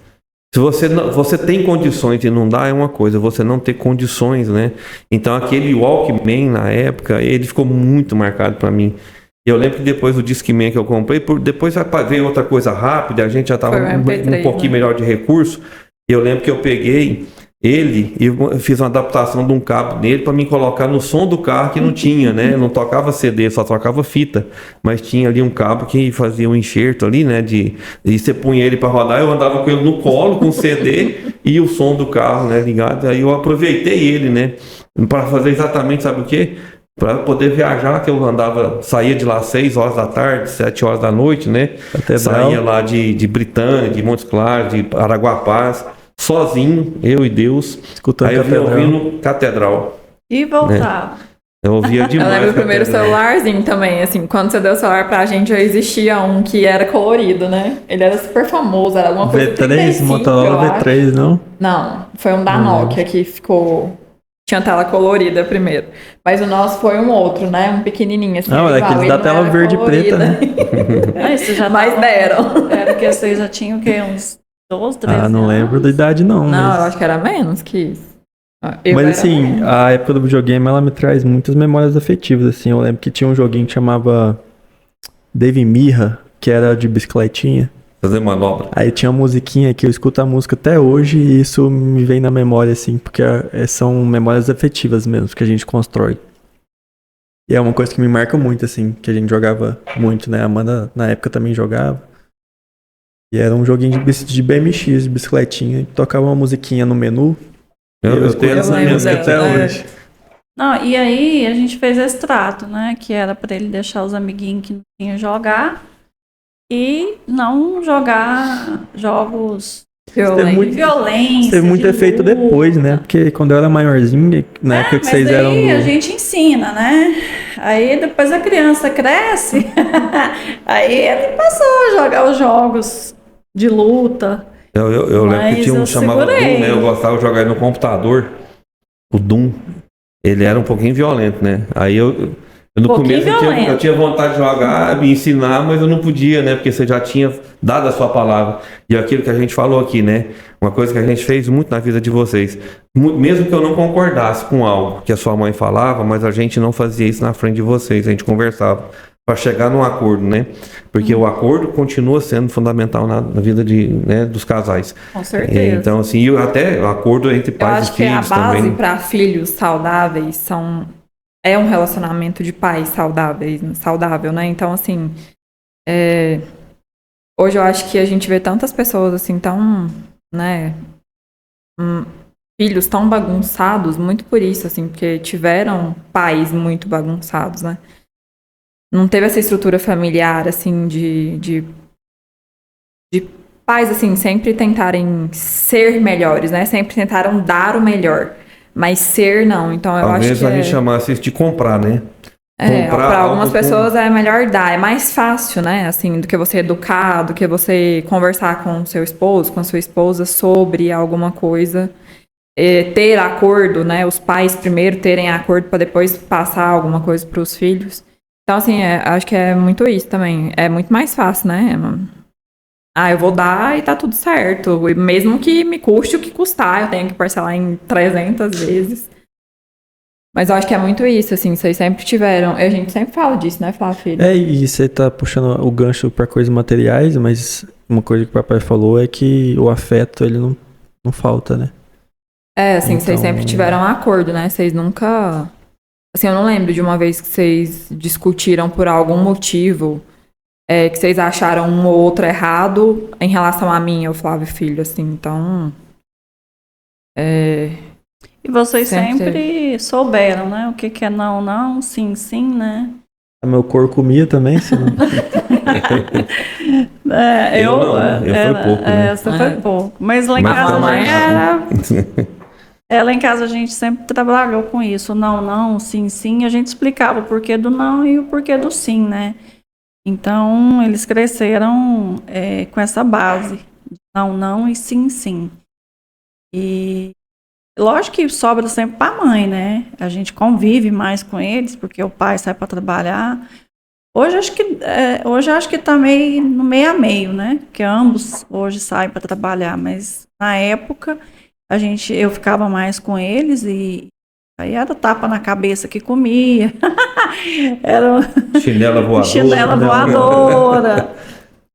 Speaker 1: se você tem condições e não dá, é uma coisa, você não ter condições, né? Então aquele Walkman na época, ele ficou muito marcado para mim. Eu lembro que depois do Discman que eu comprei, depois veio outra coisa rápida, a gente já estava um pouquinho melhor de recurso. E eu lembro que eu peguei ele e eu fiz uma adaptação de um cabo nele para me colocar no som do carro que não tinha, né? Não tocava CD, só tocava fita. Mas tinha ali um cabo que fazia um enxerto ali, né? E você punha ele para rodar, eu andava com ele no colo, com o CD e o som do carro, né? Ligado. Aí eu aproveitei ele, né? Para fazer exatamente, sabe o quê? Para poder viajar, que eu saía de lá 6 horas da tarde, 7 horas da noite, né? Saía lá de Britânia, de Montes Claros, de Araguapaz, sozinho, eu e Deus.
Speaker 4: Escutando
Speaker 1: aí eu vinha ouvindo Catedral.
Speaker 2: E voltava.
Speaker 1: Né? Eu ouvia demais.
Speaker 3: Eu lembro o primeiro celularzinho também, assim, quando você deu o celular pra gente, já existia um que era colorido, né? Ele era super famoso, era alguma coisa
Speaker 4: V3,
Speaker 3: 35,
Speaker 4: Motorola V3, não?
Speaker 3: Não, foi um da Nokia que ficou... Tinha tela colorida primeiro. Mas o nosso foi um outro, né? Um pequenininho, assim.
Speaker 4: Não, era aqueles da tela verde e preta, né?
Speaker 2: Isso já
Speaker 3: mas deram.
Speaker 2: Era porque vocês já tinham o quê? Uns 12, 13 anos?
Speaker 4: Não lembro da idade, não.
Speaker 3: Não, eu acho que era menos que isso.
Speaker 4: Mas assim, a época do videogame, ela me traz muitas memórias afetivas, assim. Eu lembro que tinha um joguinho que chamava Dave Mirra, que era de bicicletinha.
Speaker 1: Fazer manobra.
Speaker 4: Aí tinha uma musiquinha que eu escuto a música até hoje e isso me vem na memória, assim, porque são memórias afetivas mesmo que a gente constrói. E é uma coisa que me marca muito, assim, que a gente jogava muito, né? A Amanda na época também jogava. E era um joguinho de BMX, de bicicletinha, que tocava uma musiquinha no menu.
Speaker 1: Eu tenho essa música
Speaker 4: até hoje.
Speaker 2: Não, e aí a gente fez esse trato, né? Que era pra ele deixar os amiguinhos que não tinham jogar e não jogar jogos violentos.
Speaker 4: Teve muito efeito depois, né? Porque quando eu era maiorzinho, na época que vocês eram.
Speaker 2: Aí a gente ensina, né? Aí depois a criança cresce, aí ele passou a jogar os jogos de luta.
Speaker 1: Eu lembro que tinha um que chamava Doom, né? Eu gostava de jogar no computador. O Doom. Ele era um pouquinho violento, né? Aí no começo eu tinha vontade de jogar, me ensinar, mas eu não podia, né? Porque você já tinha dado a sua palavra. E aquilo que a gente falou aqui, né? Uma coisa que a gente fez muito na vida de vocês. Mesmo que eu não concordasse com algo que a sua mãe falava, mas a gente não fazia isso na frente de vocês. A gente conversava para chegar num acordo, né? Porque o acordo continua sendo fundamental na vida dos casais.
Speaker 2: Com certeza.
Speaker 1: Então, assim, até o acordo entre pais e filhos também.
Speaker 3: Eu acho que a base para filhos saudáveis é um relacionamento de pais saudável, né? Então, assim, hoje eu acho que a gente vê tantas pessoas, assim, tão, né, filhos tão bagunçados, muito por isso, assim, porque tiveram pais muito bagunçados, né? Não teve essa estrutura familiar, assim, de pais, assim, sempre tentarem ser melhores, né? Sempre tentaram dar o melhor. Mas ser, não. Então, eu acho que...
Speaker 1: Talvez a gente chamasse isso de comprar, né?
Speaker 3: Para algumas pessoas é melhor dar. É mais fácil, né? Assim, do que você educar, do que você conversar com seu esposo, com a sua esposa sobre alguma coisa. Ter acordo, né? Os pais primeiro terem acordo para depois passar alguma coisa para os filhos. Então, assim, acho que é muito isso também. É muito mais fácil, né? Eu vou dar e tá tudo certo. E mesmo que me custe o que custar, eu tenho que parcelar em 300 vezes. Mas eu acho que é muito isso, assim, vocês sempre tiveram... A gente sempre fala disso, né, Flávio, filho?
Speaker 4: E você tá puxando o gancho pra coisas materiais, mas uma coisa que o papai falou é que o afeto, ele não falta, né?
Speaker 3: Assim, vocês sempre tiveram um acordo, né? Vocês nunca... Assim, eu não lembro de uma vez que vocês discutiram por algum motivo... que vocês acharam um ou outro errado em relação a mim, o Flávio Filho, assim, então...
Speaker 2: E vocês sempre souberam, né? O que é não, não, sim, sim, né?
Speaker 4: Meu corpo comia também, senão...
Speaker 1: Eu fui pouco, né?
Speaker 2: Você foi pouco. Mas lá em casa lá em casa a gente sempre trabalhou com isso. Não, não, sim, sim. A gente explicava o porquê do não e o porquê do sim, né? Então, eles cresceram com essa base. Não, não e sim, sim. E lógico que sobra sempre para a mãe, né? A gente convive mais com eles, porque o pai sai para trabalhar. Hoje acho que tá meio no meio a meio, né? Porque ambos hoje saem para trabalhar, mas na época eu ficava mais com eles e aí era tapa na cabeça que comia. Era chinela voadora.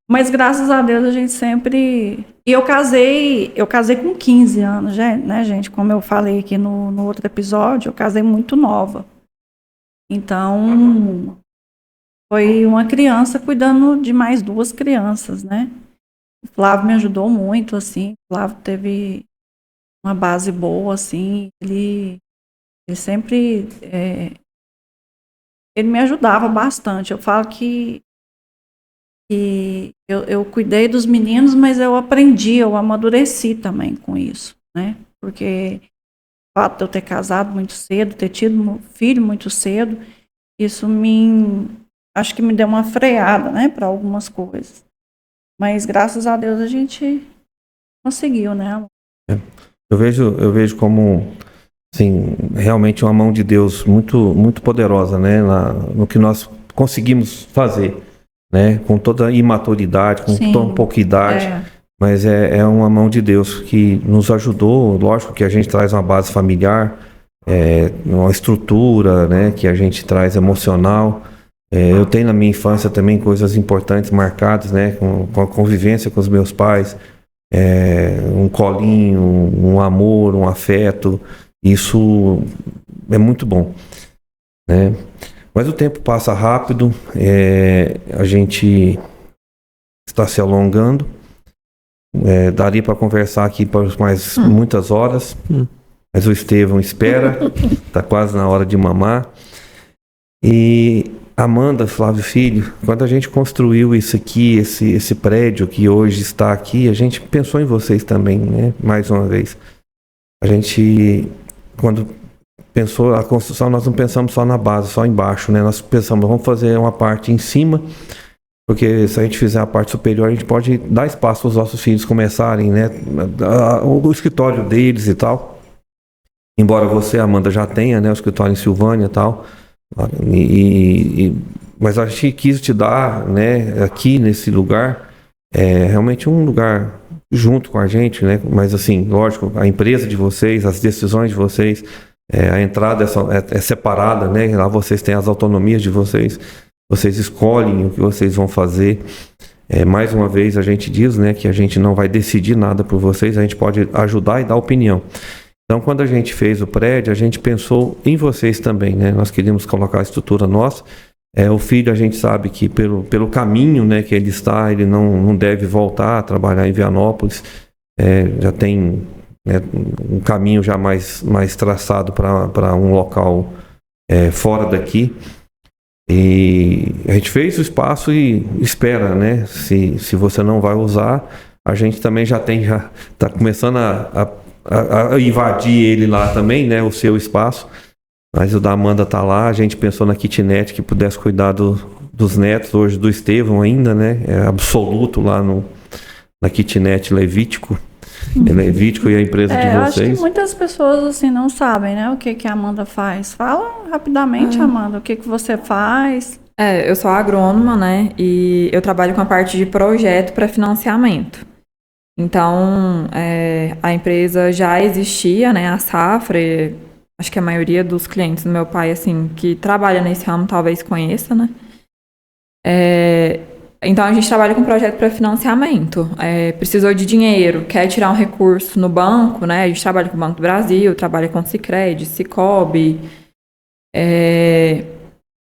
Speaker 2: Mas graças a Deus a gente sempre... E eu casei com 15 anos, né, gente? Como eu falei aqui no outro episódio, eu casei muito nova. Então, foi uma criança cuidando de mais 2 crianças, né? O Flávio me ajudou muito, assim. O Flávio teve uma base boa, assim. Ele sempre... ele me ajudava bastante. Eu falo que eu cuidei dos meninos, mas eu amadureci também com isso, né? Porque o fato de eu ter casado muito cedo, ter tido um filho muito cedo, isso acho que me deu uma freada, né, para algumas coisas. Mas graças a Deus a gente conseguiu, né?
Speaker 1: Eu vejo como, assim, realmente uma mão de Deus muito, muito poderosa, né, no que nós conseguimos fazer, né, com toda a imaturidade, com tão pouca idade, mas é uma mão de Deus que nos ajudou. Lógico que a gente traz uma base familiar, uma estrutura, né, que a gente traz emocional. Eu tenho na minha infância também coisas importantes marcadas, né, com a convivência com os meus pais, um colinho, um amor, um afeto. Isso é muito bom, né? Mas o tempo passa rápido, a gente está se alongando, daria para conversar aqui por mais muitas horas, mas o Estevão espera, está quase na hora de mamar. E Amanda, Flávio Filho, quando a gente construiu isso aqui, esse prédio que hoje está aqui, a gente pensou em vocês também, né? Mais uma vez. A gente, quando pensou a construção, nós não pensamos só na base, só embaixo, né? Nós pensamos, vamos fazer uma parte em cima, porque se a gente fizer a parte superior, a gente pode dar espaço para os nossos filhos começarem, né? O escritório deles e tal. Embora você, Amanda, já tenha, né, o escritório em Silvânia e tal. Mas a gente quis te dar, né, aqui nesse lugar, realmente um lugar junto com a gente, né? Mas assim, lógico, a empresa de vocês, as decisões de vocês, a entrada é separada, né? Lá vocês têm as autonomias de vocês, vocês escolhem o que vocês vão fazer. Mais uma vez a gente diz, né, que a gente não vai decidir nada por vocês, a gente pode ajudar e dar opinião. Então, quando a gente fez o prédio, a gente pensou em vocês também, né? Nós queríamos colocar a estrutura nossa. O filho, a gente sabe que pelo caminho, né, que ele está, ele não deve voltar a trabalhar em Vianópolis. Já tem, né, um caminho já mais traçado para um local fora daqui. E a gente fez o espaço e espera, né? Se você não vai usar, a gente também já está começando a invadir ele lá também, né? O seu espaço. Mas o da Amanda está lá, a gente pensou na kitnet que pudesse cuidar dos netos, hoje do Estevão ainda, né? É absoluto lá na kitnet Levítico. Levítico e a empresa de vocês.
Speaker 2: Acho que muitas pessoas assim não sabem, né, o que a Amanda faz. Fala rapidamente, Amanda, o que você faz?
Speaker 3: Eu sou agrônoma, né, e eu trabalho com a parte de projeto para financiamento. Então, a empresa já existia, né, a Safra, acho que a maioria dos clientes do meu pai, assim, que trabalha nesse ramo, talvez conheça, né. Então, a gente trabalha com projeto para financiamento. Precisou de dinheiro, quer tirar um recurso no banco, né? A gente trabalha com o Banco do Brasil, trabalha com Sicredi, Cicobi.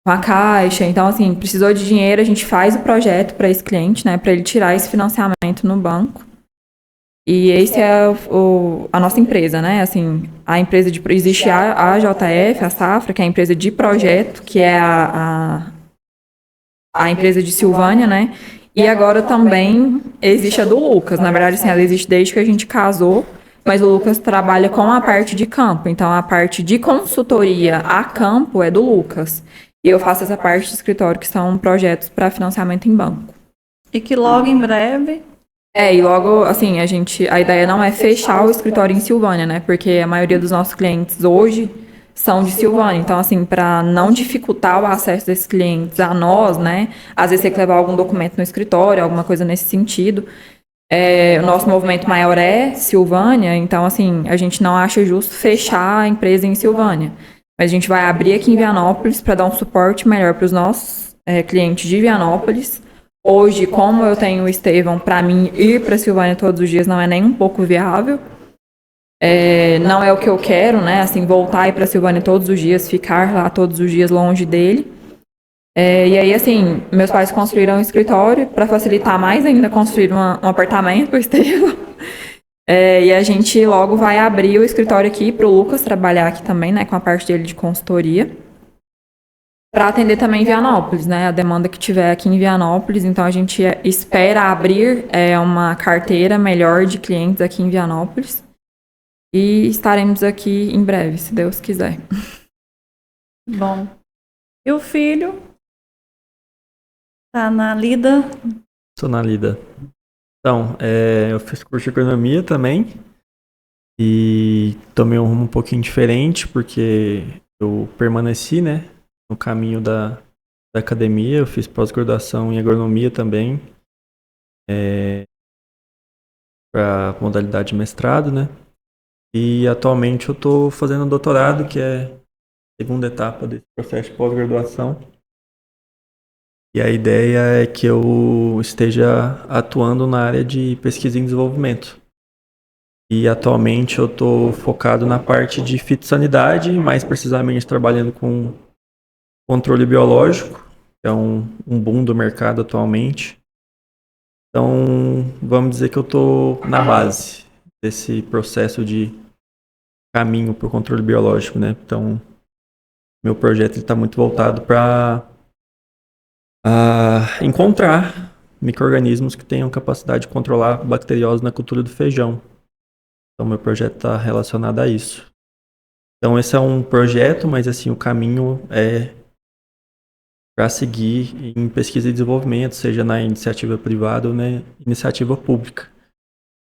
Speaker 3: com a Caixa. Então, assim, precisou de dinheiro, a gente faz o projeto para esse cliente, né, para ele tirar esse financiamento no banco. E esse é a nossa empresa, né? Assim, a empresa existe a JF, a Safra, que é a empresa de projeto, que é a empresa de Silvânia, né? E agora também existe a do Lucas. Na verdade, assim, ela existe desde que a gente casou, mas o Lucas trabalha com a parte de campo. Então, a parte de consultoria a campo é do Lucas. E eu faço essa parte de escritório, que são projetos para financiamento em banco.
Speaker 2: E que logo em breve...
Speaker 3: E logo, assim, a ideia não é fechar o escritório em Silvânia, né? Porque a maioria dos nossos clientes hoje são de Silvânia. Então, assim, para não dificultar o acesso desses clientes a nós, né? Às vezes tem que levar algum documento no escritório, alguma coisa nesse sentido. O nosso movimento maior é Silvânia, então, assim, a gente não acha justo fechar a empresa em Silvânia. Mas a gente vai abrir aqui em Vianópolis para dar um suporte melhor para os nossos clientes de Vianópolis. Hoje, como eu tenho o Estevão, para mim, ir para Silvânia todos os dias não é nem um pouco viável. Não é o que eu quero, né? Assim, voltar e ir para Silvânia todos os dias, ficar lá todos os dias longe dele. E aí, assim, meus pais construíram um escritório para facilitar mais ainda, construir um apartamento para o Estevão. E a gente logo vai abrir o escritório aqui para o Lucas trabalhar aqui também, né? Com a parte dele de consultoria. Para atender também Vianópolis, né? A demanda que tiver aqui em Vianópolis. Então, a gente espera abrir uma carteira melhor de clientes aqui em Vianópolis. E estaremos aqui em breve, se Deus quiser.
Speaker 2: Bom. E o filho? Tá na Lida?
Speaker 4: Estou na Lida. Então, eu fiz curso de economia também. E tomei um rumo um pouquinho diferente, porque eu permaneci, né? No caminho da academia. Eu fiz pós-graduação em agronomia também, para modalidade de mestrado, né? E atualmente eu estou fazendo doutorado, que é a segunda etapa desse processo de pós-graduação. E a ideia é que eu esteja atuando na área de pesquisa e desenvolvimento. E atualmente eu estou focado na parte de fitossanidade, mais precisamente trabalhando com controle biológico, que é um boom do mercado atualmente. Então, vamos dizer que eu estou na base desse processo de caminho para o controle biológico, né? Então, meu projeto está muito voltado para encontrar micro-organismos que tenham capacidade de controlar bacteriose na cultura do feijão. Então, meu projeto está relacionado a isso. Então, esse é um projeto, mas assim, o caminho é para seguir em pesquisa e desenvolvimento, seja na iniciativa privada ou na iniciativa pública.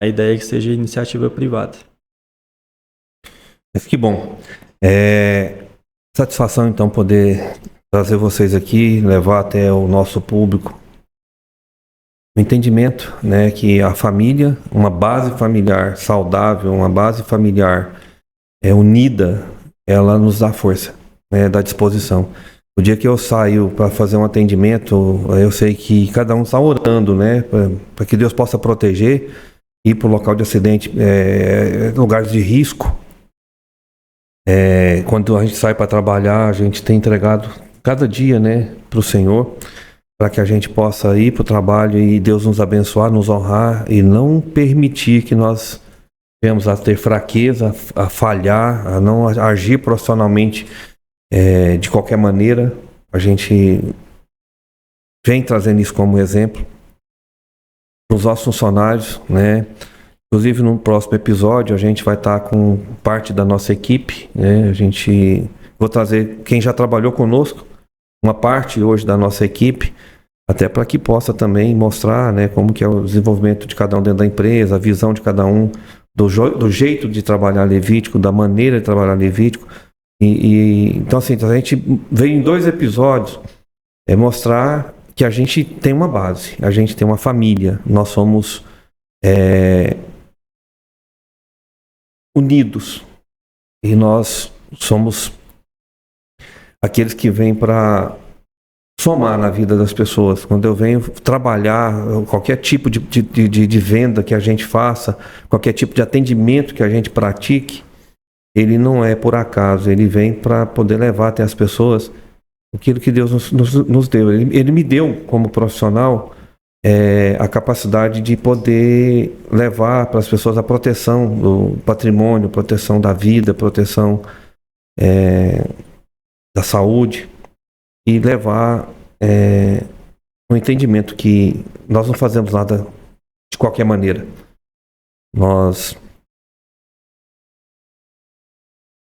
Speaker 4: A ideia é que seja iniciativa privada.
Speaker 1: Mas que bom. Satisfação, então, poder trazer vocês aqui, levar até o nosso público o entendimento, né, que a família, uma base familiar saudável, uma base familiar unida, ela nos dá força, né, dá disposição. O dia que eu saio para fazer um atendimento, eu sei que cada um está orando, né, para que Deus possa proteger, ir para o local de acidente, lugares de risco. Quando a gente sai para trabalhar, a gente tem entregado cada dia, né, para o Senhor, para que a gente possa ir para o trabalho e Deus nos abençoar, nos honrar e não permitir que nós venhamos a ter fraqueza, a falhar, a não agir profissionalmente de qualquer maneira. A gente vem trazendo isso como exemplo nos nossos funcionários, né? Inclusive no próximo episódio a gente vai estar com parte da nossa equipe, né? Vou trazer quem já trabalhou conosco, uma parte hoje da nossa equipe, até para que possa também mostrar, né, como que é o desenvolvimento de cada um dentro da empresa, a visão de cada um, do jeito de trabalhar Levítico, da maneira de trabalhar Levítico. Então, assim, a gente veio em 2 episódios mostrar que a gente tem uma base, a gente tem uma família, nós somos unidos e nós somos aqueles que vêm para somar na vida das pessoas. Quando eu venho trabalhar, qualquer tipo de venda que a gente faça, qualquer tipo de atendimento que a gente pratique, ele não é por acaso, ele vem para poder levar até as pessoas aquilo que Deus nos deu. Ele me deu, como profissional, a capacidade de poder levar para as pessoas a proteção do patrimônio, proteção da vida, proteção da saúde, e levar um entendimento que nós não fazemos nada de qualquer maneira. Nós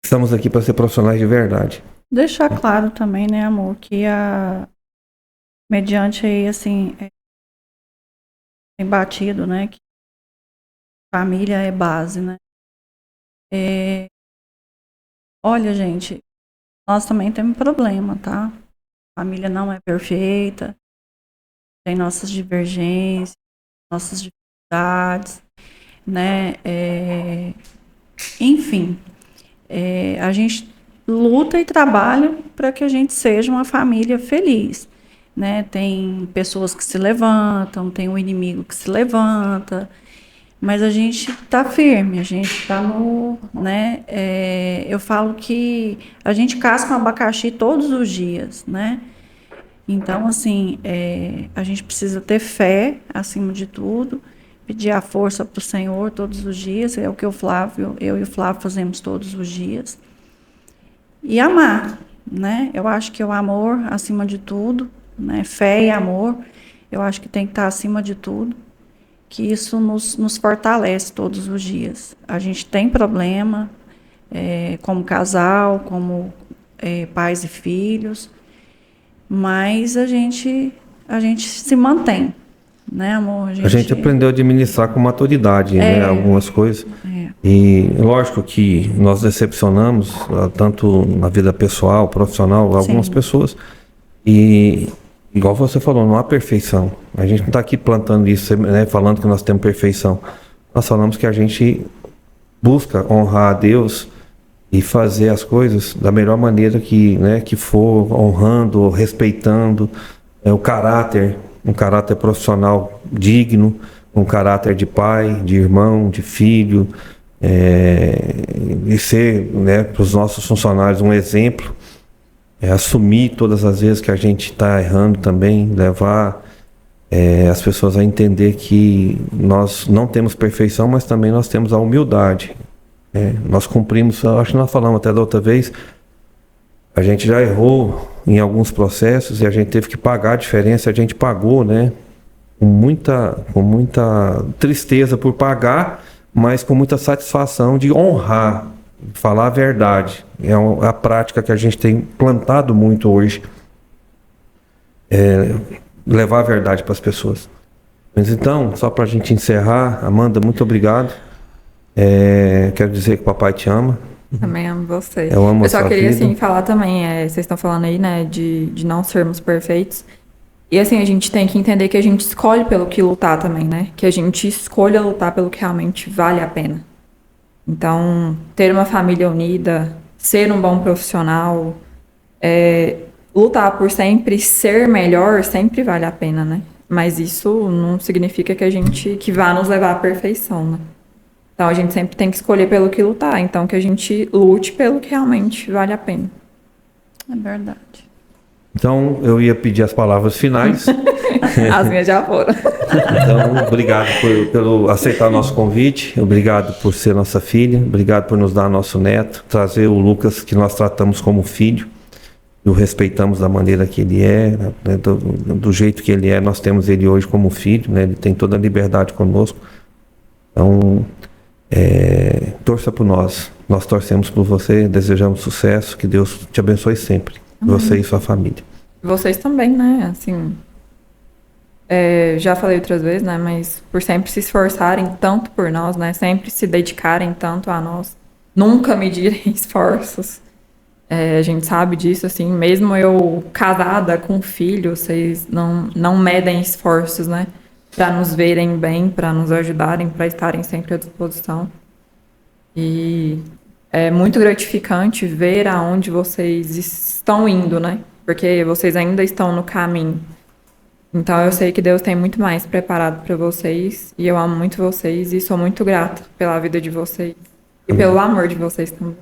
Speaker 1: estamos aqui para ser profissionais de verdade.
Speaker 2: Deixar claro também, né, amor, que mediante aí, assim, tem batido, né, que família é base, né. Olha, gente, nós também temos problema, tá? A família não é perfeita, tem nossas divergências, nossas dificuldades, né, enfim, a gente luta e trabalha para que a gente seja uma família feliz, né? Tem pessoas que se levantam, tem um inimigo que se levanta, mas a gente está firme, a gente está né? Eu falo que a gente casca um abacaxi todos os dias, né? Então, assim, a gente precisa ter fé acima de tudo, pedir a força para o Senhor todos os dias, é o que eu e o Flávio fazemos todos os dias. E amar, né? Eu acho que o amor acima de tudo, né? Fé e amor, eu acho que tem que estar acima de tudo, que isso nos fortalece todos os dias. A gente tem problema, como casal, como pais e filhos, mas a gente se mantém, né, amor?
Speaker 1: A gente aprendeu a administrar com maturidade, né, algumas coisas. E lógico que nós decepcionamos, tanto na vida pessoal, profissional, algumas pessoas. E igual você falou, não há perfeição. A gente não está aqui plantando isso, né, falando que nós temos perfeição. Nós falamos que a gente busca honrar a Deus e fazer as coisas da melhor maneira que for, honrando, respeitando o caráter, um caráter profissional digno, um caráter de pai, de irmão, de filho, e ser, né, para os nossos funcionários um exemplo, assumir todas as vezes que a gente está errando também, levar as pessoas a entender que nós não temos perfeição, mas também nós temos a humildade. Nós cumprimos, acho que nós falamos até da outra vez, a gente já errou em alguns processos e a gente teve que pagar a diferença, a gente pagou, né? Com muita tristeza por pagar, mas com muita satisfação de honrar, falar a verdade. É a prática que a gente tem plantado muito hoje, levar a verdade para as pessoas. Mas então, só para a gente encerrar, Amanda, muito obrigado. Quero dizer que o papai te ama.
Speaker 3: Também amo você.
Speaker 1: Eu amo
Speaker 3: Eu só queria,
Speaker 1: vida.
Speaker 3: assim, falar também, vocês estão falando aí, né, de não sermos perfeitos. E, assim, a gente tem que entender que a gente escolhe pelo que lutar também, né? Que a gente escolha lutar pelo que realmente vale a pena. Então, ter uma família unida, ser um bom profissional, lutar por sempre ser melhor, sempre vale a pena, né? Mas isso não significa que vá nos levar à perfeição, né? Então, a gente sempre tem que escolher pelo que lutar. Então, que a gente lute pelo que realmente vale a pena.
Speaker 2: É verdade.
Speaker 1: Então, eu ia pedir as palavras finais.
Speaker 3: As minhas já foram.
Speaker 1: Então, obrigado pelo aceitar nosso convite. Obrigado por ser nossa filha. Obrigado por nos dar nosso neto. Trazer o Lucas, que nós tratamos como filho. E o respeitamos da maneira que ele é, né, do jeito que ele é. Nós temos ele hoje como filho, né? Ele tem toda a liberdade conosco. Então, torça por nós. Nós torcemos por você, desejamos sucesso, que Deus te abençoe sempre. Você e sua família.
Speaker 3: Vocês também, né? Assim, já falei outras vezes, né? Mas por sempre se esforçarem tanto por nós, né? Sempre se dedicarem tanto a nós. Nunca medirem esforços. A gente sabe disso, assim. Mesmo eu casada com filho, vocês não medem esforços, né? Para nos verem bem, para nos ajudarem, para estarem sempre à disposição. E é muito gratificante ver aonde vocês estão indo, né? Porque vocês ainda estão no caminho. Então eu sei que Deus tem muito mais preparado para vocês e eu amo muito vocês e sou muito grata pela vida de vocês e pelo amor de vocês também.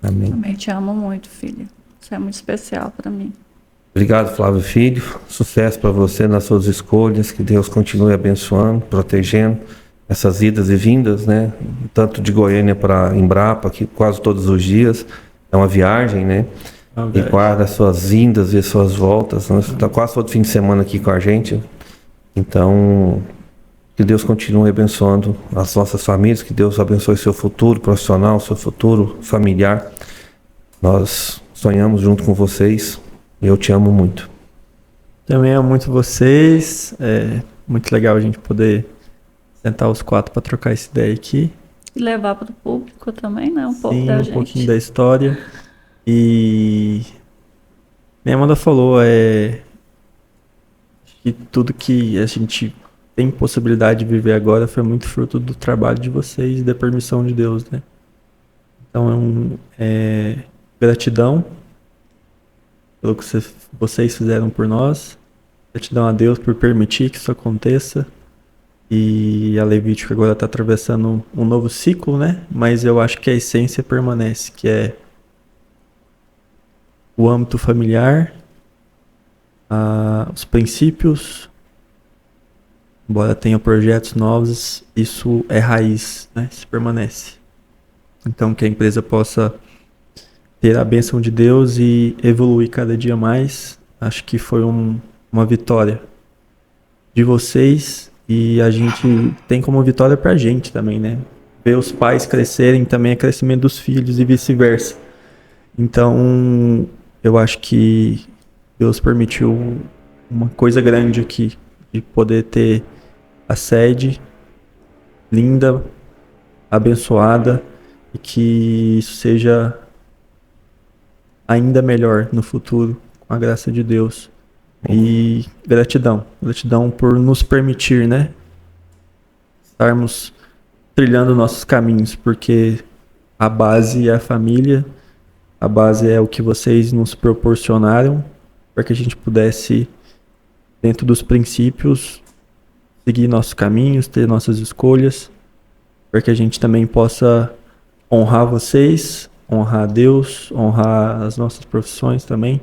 Speaker 1: Amém.
Speaker 2: Também te amo muito, filha. Você é muito especial para mim.
Speaker 1: Obrigado, Flávio Filho. Sucesso para você nas suas escolhas. Que Deus continue abençoando, protegendo essas idas e vindas, né? Tanto de Goiânia para Embrapa, que quase todos os dias é uma viagem, né? E guarda as suas vindas e as suas voltas. Você está quase todo fim de semana aqui com a gente. Então, que Deus continue abençoando as nossas famílias, que Deus abençoe seu futuro profissional, seu futuro familiar. Nós sonhamos junto com vocês e eu te amo muito.
Speaker 4: Também amo muito vocês. É muito legal a gente poder sentar os 4 para trocar essa ideia aqui.
Speaker 2: E levar para o público também, né? Um pouco
Speaker 4: Sim,
Speaker 2: da
Speaker 4: um
Speaker 2: gente.
Speaker 4: pouquinho da história. E minha Amanda falou, que tudo que a gente tem possibilidade de viver agora foi muito fruto do trabalho de vocês e da permissão de Deus, né? Então, gratidão pelo que vocês fizeram por nós. Gratidão a Deus por permitir que isso aconteça. E a Levítico agora está atravessando um novo ciclo, né? Mas eu acho que a essência permanece, que é o âmbito familiar, os princípios, embora tenha projetos novos, isso é raiz, né? Isso permanece. Então que a empresa possa ter a bênção de Deus e evoluir cada dia mais. Acho que foi uma vitória de vocês e a gente tem como vitória pra gente também, né? Ver os pais crescerem também é crescimento dos filhos e vice-versa. Então, eu acho que Deus permitiu uma coisa grande aqui, de poder ter a sede linda, abençoada, e que isso seja ainda melhor no futuro, com a graça de Deus. E gratidão por nos permitir, né, estarmos trilhando nossos caminhos, porque a base é a família, a base é o que vocês nos proporcionaram para que a gente pudesse, dentro dos princípios, seguir nossos caminhos, ter nossas escolhas, para que a gente também possa honrar vocês, honrar a Deus, honrar as nossas profissões também.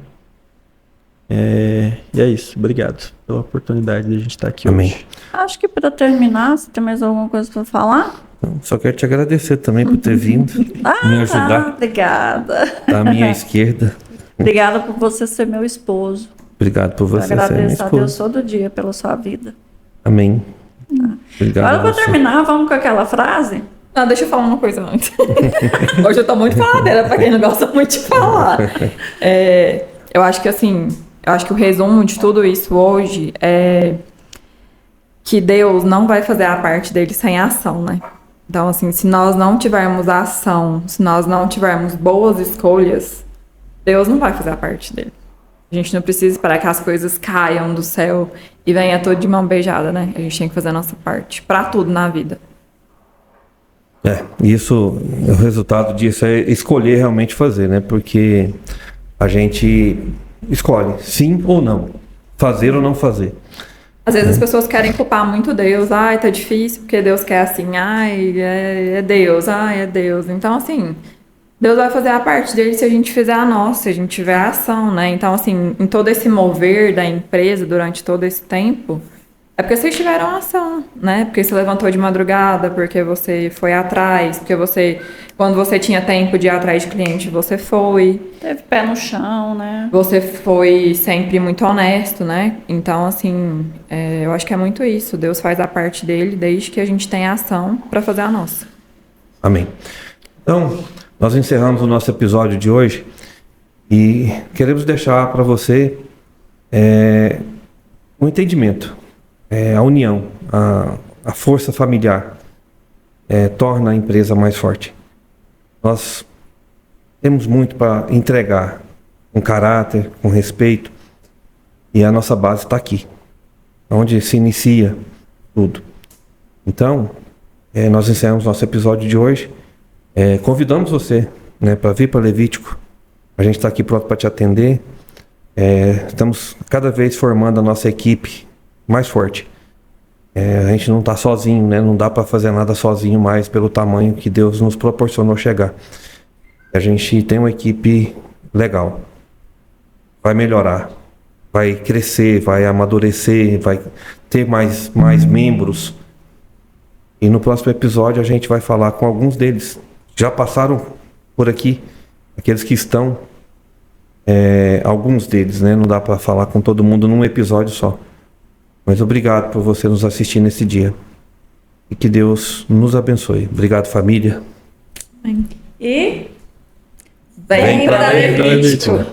Speaker 4: E é isso. Obrigado pela oportunidade de a gente estar aqui hoje.
Speaker 2: Acho que para terminar, você tem mais alguma coisa para falar?
Speaker 1: Só quero te agradecer também por ter vindo, me ajudar.
Speaker 2: Obrigada.
Speaker 1: À minha esquerda.
Speaker 2: Obrigada por você ser meu esposo.
Speaker 1: Obrigado por você ser minha
Speaker 2: Agradeço a Deus
Speaker 1: esposa.
Speaker 2: todo dia pela sua vida.
Speaker 1: Amém. Obrigado.
Speaker 2: Agora,
Speaker 1: a
Speaker 2: para
Speaker 1: você.
Speaker 2: terminar, vamos com aquela frase?
Speaker 3: Não, deixa eu falar uma coisa antes. Hoje eu tô muito faladeira, pra quem não gosta muito de falar. Eu acho que assim, o resumo de tudo isso hoje é que Deus não vai fazer a parte dele sem ação, né? Então, assim, se nós não tivermos ação, se nós não tivermos boas escolhas, Deus não vai fazer a parte dele. A gente não precisa esperar que as coisas caiam do céu e venha tudo de mão beijada, né? A gente tem que fazer a nossa parte pra tudo na vida.
Speaker 1: Isso, o resultado disso é escolher realmente fazer, né? Porque a gente escolhe sim ou não, fazer ou não fazer.
Speaker 3: Às vezes as pessoas querem culpar muito Deus. Ai, tá difícil porque Deus quer assim. Ai, é Deus. Ai, é Deus. Então, assim, Deus vai fazer a parte dele se a gente fizer a nossa, se a gente tiver a ação, né? Então, assim, em todo esse mover da empresa durante todo esse tempo, é porque vocês tiveram ação, né? Porque você levantou de madrugada, porque você foi atrás, porque você, quando você tinha tempo de ir atrás de cliente, você foi.
Speaker 2: Teve pé no chão, né?
Speaker 3: Você foi sempre muito honesto, né? Então, assim, eu acho que é muito isso. Deus faz a parte dele desde que a gente tenha ação para fazer a nossa.
Speaker 1: Amém. Então, nós encerramos o nosso episódio de hoje e queremos deixar para você um entendimento. A união, a força familiar torna a empresa mais forte. Nós temos muito para entregar, com caráter, com respeito, e a nossa base está aqui, onde se inicia tudo. Então, nós encerramos nosso episódio de hoje. Convidamos você, né, para vir para Levítico. A gente está aqui pronto para te atender. Estamos cada vez formando a nossa equipe mais forte. A gente não está sozinho, né? Não dá para fazer nada sozinho mais pelo tamanho que Deus nos proporcionou chegar. A gente tem uma equipe legal. Vai melhorar. vai crescer, vai amadurecer, vai ter mais membros. E no próximo episódio a gente vai falar com alguns deles. Já passaram por aqui, aqueles que estão, alguns deles, né? Não dá para falar com todo mundo num episódio só. Mas obrigado por você nos assistir nesse dia. E que Deus nos abençoe. Obrigado, família.
Speaker 2: E
Speaker 3: Vem pra Levítico.